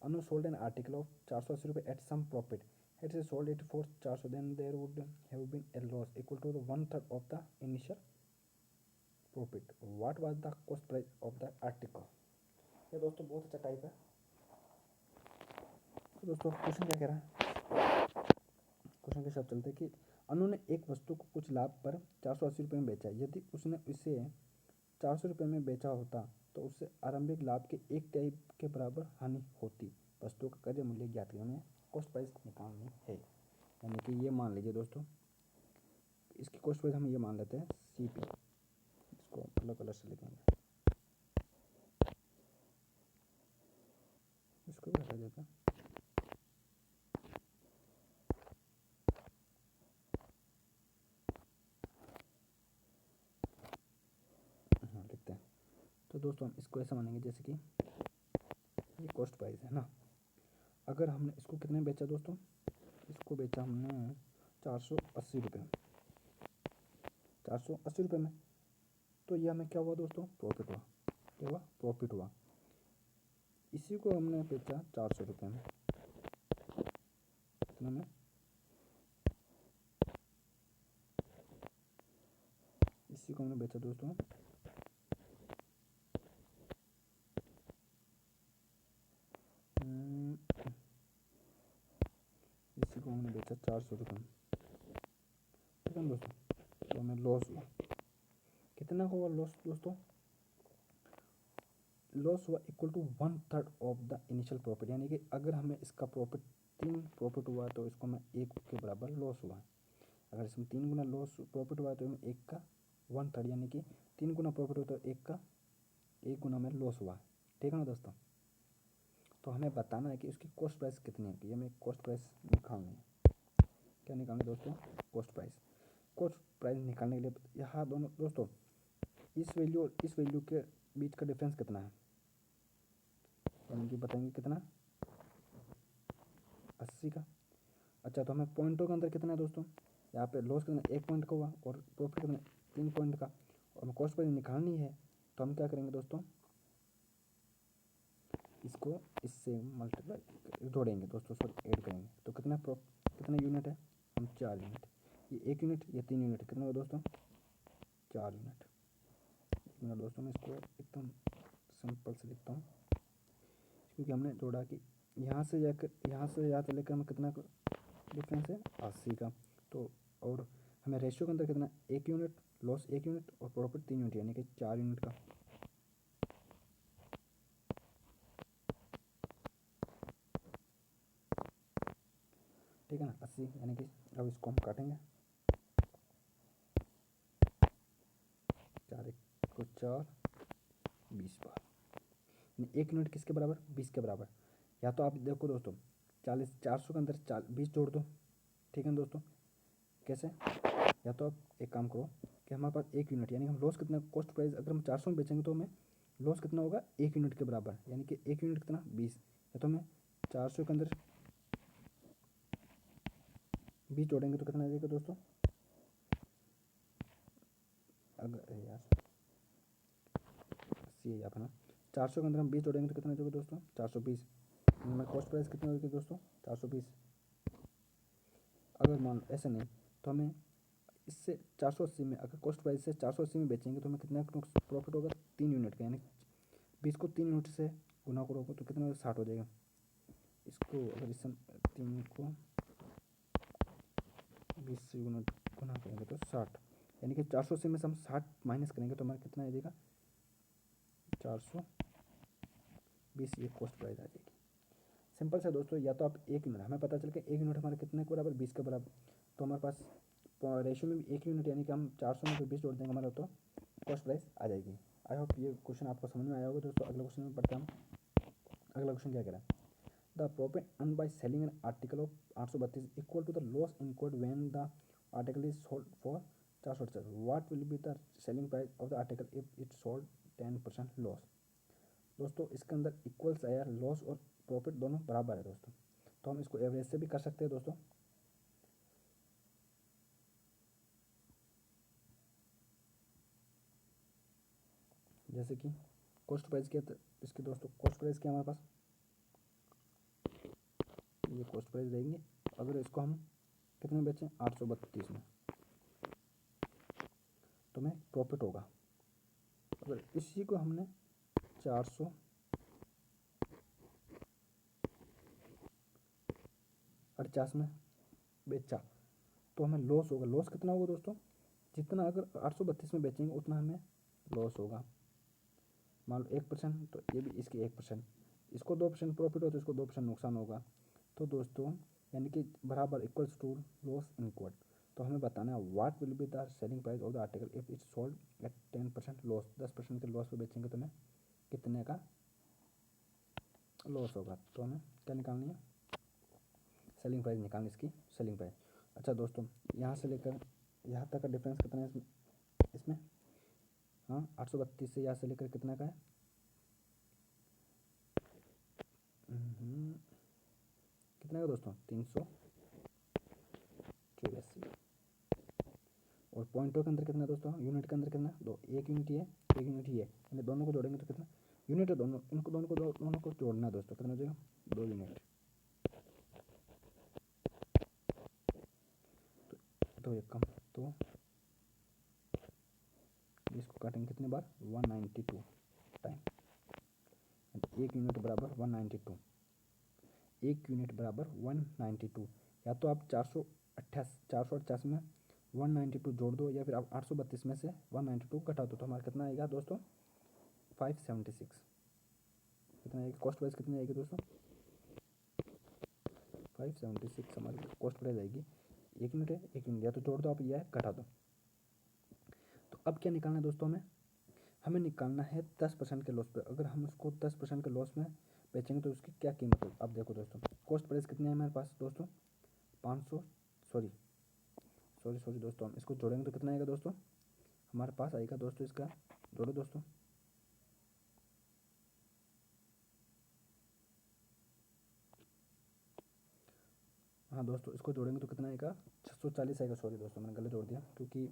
Anu sold an article of 480 रुपये at some profit, it is sold it for 400, then there would have been a loss equal to the 1/3 of the initial profit, what was the cost price of the article. ये दोस्तों बहुत अच्छा टाइप है। तो दोस्तों क्वेश्चन क्या कह रहा है, क्वेश्चन के साथ चलते हैं कि उन्होंने एक वस्तु को कुछ लाभ पर 480 रुपये में बेचा। यदि उसने इसे 400 रुपये में बेचा होता तो उससे आरंभिक लाभ के 1/3 के बराबर हानि होती। वस्तु का क्रय मूल्य ज्ञात करें, हमें कॉस्ट प्राइस निकालनी है। यानी कि ये मान लीजिए दोस्तों, इसकी कॉस्ट प्राइस हम ये मान लेते हैं CP। इसको अलग कलर से लिखेंगे, इसको भी हटा देते हैं। हाँ लिखते हैं। तो दोस्तों हम इसको ऐसा मानेंगे जैसे कि ये कॉस्ट प्राइस है ना। अगर हमने इसको कितने में बेचा दोस्तों, इसको बेचा हमने 480 रुपये, 480 रुपये में। तो ये हमें क्या हुआ दोस्तों, प्रॉफिट हुआ। क्या हुआ, प्रॉफिट हुआ। इसी को हमने बेचा 400 रुपये में, कितना में, इसी को हमने बेचा दोस्तों इसी को हमने बेचा 400 रुपये में, ठीक है दोस्तों। तो हमें लॉस हुआ, कितना हुआ लॉस दोस्तों, लॉस हुआ equal to 1/3 of the initial profit. यानी कि अगर हमें इसका प्रॉफिट 3 प्रॉफिट हुआ तो इसको हमें 1 के बराबर लॉस हुआ। अगर इसमें 3 गुना लॉस प्रॉफिट हुआ तो हमें 1 का 1/3, यानी कि 3 गुना प्रॉफिट हुआ तो 1 गुना में लॉस हुआ। ठीक है ना दोस्तों। तो हमें बताना है कि उसकी कॉस्ट प्राइस कितनी है, कि हमें कॉस्ट प्राइस निकालनी है। क्या निकालनी दोस्तों, कॉस्ट प्राइस। कॉस्ट प्राइस निकालने के लिए यहाँ दोनों दोस्तों, इस वैल्यू और इस वैल्यू के बीच का डिफरेंस कितना है, यानी कि बताएंगे कितना, 80 का। अच्छा, तो हमें पॉइंटों के अंदर कितना है दोस्तों, यहाँ पे लॉस कितना 1 पॉइंट का हुआ और प्रॉफिट कितना 3 पॉइंट का, और हमें कॉस्ट प्राइस निकालनी है। तो हम क्या करेंगे दोस्तों, इसको इससे मल्टीप्लाई जोड़ेंगे दोस्तों, सॉरी ऐड करेंगे। तो कितना यूनिट है, हम 4 यूनिट, ये 1 यूनिट, ये 3 यूनिट, कितना हुआ दोस्तों, 4 यूनिट। 1 मिनट दोस्तों, मैं इसको एकदम सिंपल से लिखता हूँ, क्योंकि हमने जोड़ा कि यहाँ से यहाँ से लेकर हमें कितना डिफरेंस है, 80 का। तो और हमें रेशियो के अंदर कितना 1 यूनिट, लॉस 1 यूनिट और प्रॉफिट 3 यूनिट, यानी कि 4 यूनिट का। ठीक है ना, 80, यानी कि अब इसको हम काटेंगे, 4 को 4, 20 बार, 1 यूनिट किसके बराबर, 20 के बराबर। या तो आप देखो दोस्तों, 400 के अंदर 20 जोड़ दो। ठीक है दोस्तों, कैसे, या तो आप एक काम करो कि हमारे पास 1 यूनिट, यानी हम लॉस कितना, कॉस्ट प्राइस अगर हम 400 में बेचेंगे तो हमें लॉस कितना होगा, 1 यूनिट के बराबर, यानी कि 1 यूनिट कितना 20। या तो हमें 400 के अंदर 20 जोड़ेंगे तो कितना आ जाएगा दोस्तों, अगर यार 80 है अपना, 400 के अंदर हम 20 जोड़ेंगे तो कितना आ जाएगा दोस्तों, 420। हमारी कॉस्ट प्राइस कितनी होगी दोस्तों, 420। अगर मान ऐसा नहीं, तो हमें इससे 480 में, अगर कॉस्ट प्राइस से 480 में बेचेंगे तो हमें कितना प्रॉफिट होगा, 3 यूनिट का, यानी 20 को 3 यूनिट से गुना करोगे तो कितना 60 हो जाएगा। इसको अगर इस 3 को 20 से यूनिट गुना करेंगे तो 60, यानी कि 480 में से हम 60 माइनस करेंगे तो हमारा कितना आ जाएगा, 420। ये कॉस्ट प्राइस आ जाएगी। सिंपल से दोस्तों, या तो आप 1 यूनिट, हमें पता चल के 1 यूनिट हमारे कितने के बराबर, 20 के बराबर। तो हमारे पास रेशियो में भी 1 यूनिट, यानी कि हम 400 में 20 जोड़ देंगे हमारा, तो कॉस्ट प्राइस आ जाएगी। आई होप ये क्वेश्चन आपको समझ में आया होगा दोस्तों। अगला क्वेश्चन में पढ़ते हैं हम। अगला क्वेश्चन क्या कह रहा है, the profit earn by selling an article of 832 equal to the loss incurred when the article is sold for 450। What will be the selling price of the article if it sold 10% loss. दोस्तों इसके अंदर इक्वल्स आया, लॉस और प्रॉफिट दोनों बराबर है दोस्तों। तो हम इसको एवरेज से भी कर सकते हैं दोस्तों। जैसे कि कॉस्ट प्राइस क्या, इसके दोस्तों कॉस्ट प्राइस क्या हमारे पास, ये कॉस्ट प्राइस रहेंगे। अगर इसको हम कितने में बेचें, 832 में, तो हमें प्रॉफिट होगा। अगर इसी को हमने 450 में बेचा तो हमें लॉस होगा। लॉस कितना होगा दोस्तों, जितना अगर 832 में बेचेंगे उतना हमें लॉस होगा। मान लो 1%, तो ये भी इसकी 1%, इसको 2% प्रॉफिट हो तो इसको 2% नुकसान होगा। तो दोस्तों यानी कि बराबर इक्वल्स टू लॉस इनक्वल। तो हमें बताना है what will be the selling price of the article if it's sold at 10% loss. 10% के लॉस पे बेचेंगे तो हमें कितने का लॉस होगा। तो हमें क्या निकालनी है, सेलिंग प्राइस निकालनी, इसकी सेलिंग प्राइस। अच्छा दोस्तों, यहाँ से लेकर यहाँ तक का डिफरेंस कितना है इसमें हाँ 832 से यहाँ से लेकर कितना का है, कितना का दोस्तों 384। और पॉइंटों के अंदर कितना है दोस्तों, यूनिट के अंदर कितना, दो, एक यूनिट ये एक यूनिट ये, यानी दोनों को जोड़ेंगे तो कितना यूनिट है, दोनों इनको दोनों को जोड़ना है दोस्तों, कितना हो जाएगा 2 यूनिट। तो एक कम, तो इसको काटेंगे कितने बार 192 टाइम, एक यूनिट बराबर 192, एक यूनिट बराबर 192। या तो आप 488 में 192 जोड़ दो, या फिर आप 832 में से 192 घटा दो, तो हमारा कितना आएगा दोस्तों 576। कितना आएगी कॉस्ट प्राइस, कितनी आएगी दोस्तों 576 हमारी कॉस्ट प्राइस आएगी। एक यूनिट है, एक यूनिट, या तो जोड़ दो आप या घटा दो। तो अब क्या निकालना है दोस्तों, हमें निकालना है 10% के लॉस पे। अगर हम उसको 10% के लॉस में बेचेंगे तो उसकी क्या कीमत होगी। अब देखो दोस्तों, कॉस्ट प्राइस कितनी है हमारे पास दोस्तों 500, सॉरी दोस्तों, हम इसको जोड़ेंगे तो कितना आएगा दोस्तों, हमारे पास आएगा दोस्तों, इसका जोड़ो दोस्तों, हाँ दोस्तों इसको जोड़ेंगे तो कितना आएगा 640 आएगा। सॉरी दोस्तों मैंने गलत जोड़ दिया, क्योंकि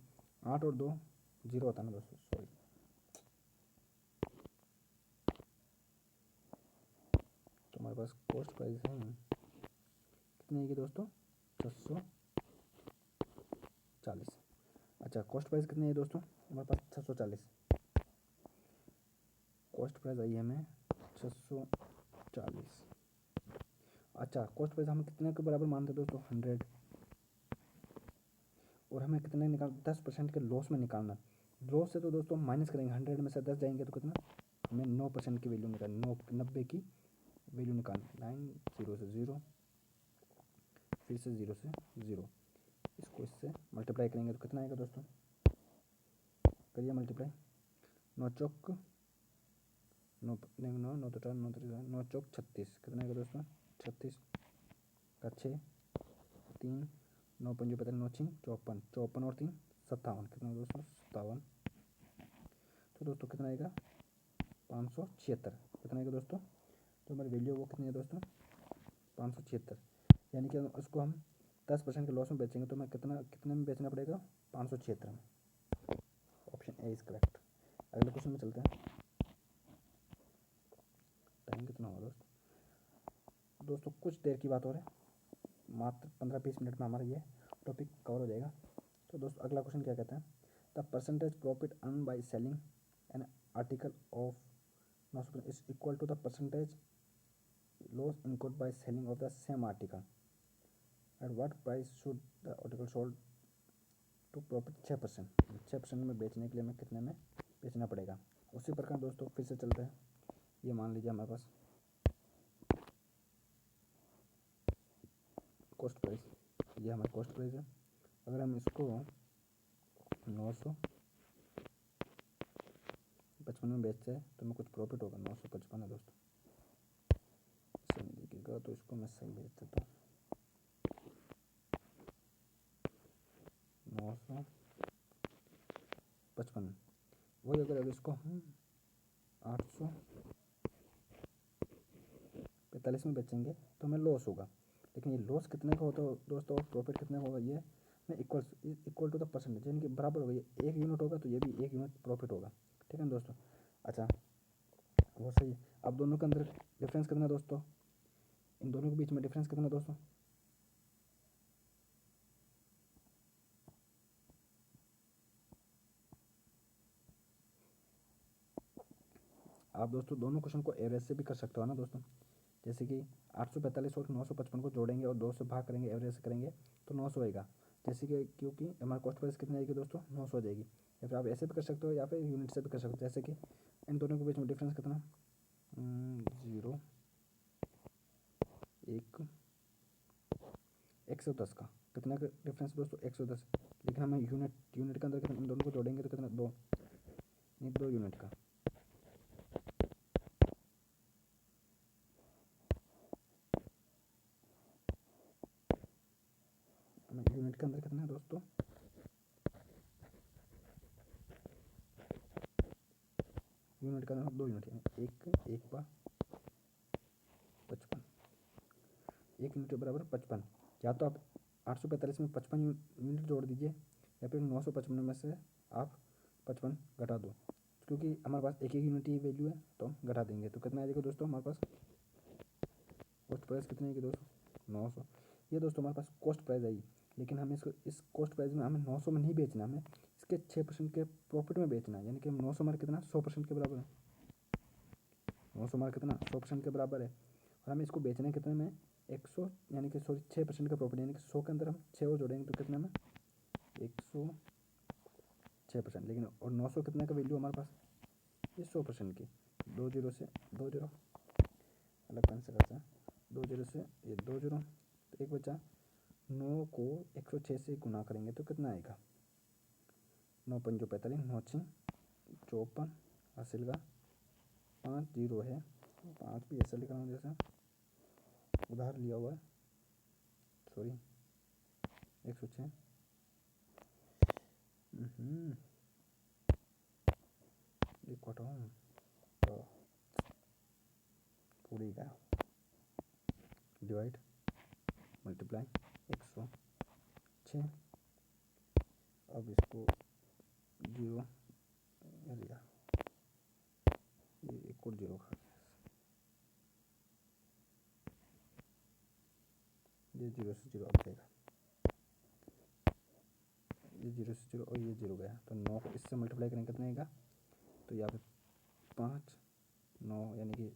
8 और 2 0 होता है ना दोस्तों, सॉरी। तो हमारे पास कॉस्ट प्राइस है कितनी आएगी दोस्तों 640। अच्छा कॉस्ट प्राइस कितनी है दोस्तों हमारे पास 640, कॉस्ट प्राइस आई है हमें 640। अच्छा कॉस्ट प्राइस हम कितने के बराबर मानते हैं दोस्तों 100, और हमें कितने निकाल 10% के लॉस में निकालना। लॉस से तो दोस्तों माइनस करेंगे, 100 में से 10 जाएंगे तो कितना, हमें 9% की वैल्यू निकालनी, 90 की वैल्यू निकालनी। 9 0 से 0, फिर से 0 से 0, इसको इससे मल्टीप्लाई करेंगे तो कितना आएगा दोस्तों, करिए मल्टीप्लाई, 9 चौक 9 9 9 तो 9 चौक 36, कितना आएगा दोस्तों 36 का 6 3 9 पंजे 9 54, 54 और 3 57, कितना दोस्तों 57। तो दोस्तों कितना आएगा 576, कितना आएगा दोस्तों, तो हमारी वैल्यू वो कितनी है दोस्तों 576। यानी कि उसको हम 10% के लॉस में बेचेंगे तो हमें कितने में बेचना पड़ेगा 576 में। Option A is correct. अगले क्वेश्चन में चलते हैं। टाइम कितना होगा दोस्तों कुछ देर की बात हो रही है, मात्र 15-20 मिनट में हमारा ये टॉपिक कवर हो जाएगा। तो दोस्तों अगला क्वेश्चन क्या कहता है, the percentage profit earn by selling an article of is equal to the percentage loss incurred by selling of the same article at what price should the article sold to profit 6%। 6% में बेचने के लिए हमें कितने में बेचना पड़ेगा। उसी प्रकार दोस्तों फिर से चलते हैं, ये मान लीजिए हमारे पास कॉस्ट प्राइस, ये हमारा कॉस्ट प्राइस है। अगर हम इसको 955 में बेचते हैं तो हमें कुछ प्रॉफिट होगा। 955 है दोस्तों, सही दिखेगा तो इसको मैं सही बेच देता हूँ 955। वही अगर इसको हम 845 में बेचेंगे तो हमें लॉस होगा, लेकिन ये लॉस कितने का होता है दोस्तों और प्रॉफिट कितने का होगा, ये में इक्वल टू द परसेंटेज, यानी कि बराबर होगा। ये एक यूनिट होगा तो ये भी एक यूनिट प्रॉफिट होगा, ठीक है ना दोस्तों। अच्छा वो सही है। अब दोनों के अंदर डिफरेंस कितना दोस्तों, इन दोनों के बीच में डिफरेंस कितना दोस्तों, आप दोस्तों दोनों क्वेश्चन को एवरेज से भी कर सकते हो ना दोस्तों। जैसे कि 845 और 955 को जोड़ेंगे और 2 से भाग करेंगे, एवरेज से करेंगे तो 900 आएगा। जैसे कि क्योंकि हमारा कॉस्ट प्राइस कितनी आएगी दोस्तों, 900 आ जाएगी। या फिर आप ऐसे भी कर सकते हो या फिर यूनिट से भी कर सकते हो। जैसे कि इन दोनों के बीच में डिफरेंस कितना, 0, 1, 110 का कितना का डिफरेंस दोस्तों, 110। लेकिन हमें यूनिट के अंदर कितना, इन दोनों को जोड़ेंगे तो कितना, 2, नहीं 2 यूनिट का। हमें यूनिट के अंदर कितना है दोस्तों, यूनिट का अंदर 2 यूनिट है, एक बा 55, 1 यूनिट के बराबर 55। या तो आप 845 में 55 यूनिट जोड़ दीजिए, या फिर 955 में से आप 55 घटा दो। क्योंकि हमारे पास एक यूनिट ही वैल्यू है तो हम घटा देंगे। तो कितना आ जाएगा दोस्तों, हमारे पास कॉस्ट प्राइस कितनी आएगी दोस्तों, 900। ये दोस्तों हमारे पास कॉस्ट प्राइस आई। लेकिन हमें इसको इस कॉस्ट प्राइस में हमें 900 में नहीं बेचना, हमें इसके 6% के प्रॉफिट में बेचना है। यानी कि 900 हमारे कितना, 100% के बराबर है। 900 हमारा कितना, 100% के बराबर है। और हमें इसको बेचना है कितने में, 100, यानी कि सॉरी 6% का प्रॉफिट। यानी कि 100 के अंदर हम 6 और जोड़ेंगे तो कितने में, 106%। लेकिन और 900 कितने का वैल्यू हमारे पास, ये 100% की। 2 जीरो से 2 जीरो अलग पेन से करते हैं, 2 जीरो से ये 2 जीरो, तो एक बचा। 9 को 106 से गुना करेंगे तो कितना आएगा, 9 पंजो 45, 9 6 54, हासिल का 5 जीरो है, 5 भी ऐसा लिखा हूँ जैसा उधार लिया हुआ है, सॉरी 106। ये घटाऊँ तो पूरी का डिवाइड मल्टीप्लाई 106। अब इसको जीरो लिया, ये एक और जीरो खा, ये जीरो से जीरो अब जाएगा, ये जीरो से जीरो और ये जीरो गया। तो 9 को इससे मल्टीप्लाई करेंगे कितना आएगा, तो यहाँ पे 5 9 यानी कि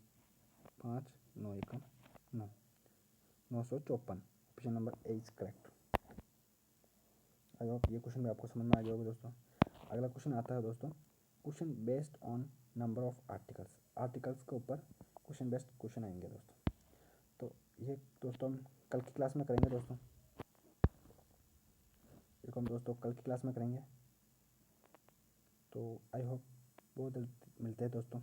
5 9 एकम 9, 954। Option number A is correct. I hope ये क्वेश्चन भी आपको समझ में आ गया होगा दोस्तों। अगला क्वेश्चन आता है दोस्तों, question based on number of articles. Articles के ऊपर क्वेश्चन बेस्ड क्वेश्चन आएंगे दोस्तों। तो ये दोस्तों हम कल की क्लास में करेंगे दोस्तों, इसको हम दोस्तों कल की क्लास में करेंगे। तो आई होप बहुत जल्द मिलते हैं दोस्तों।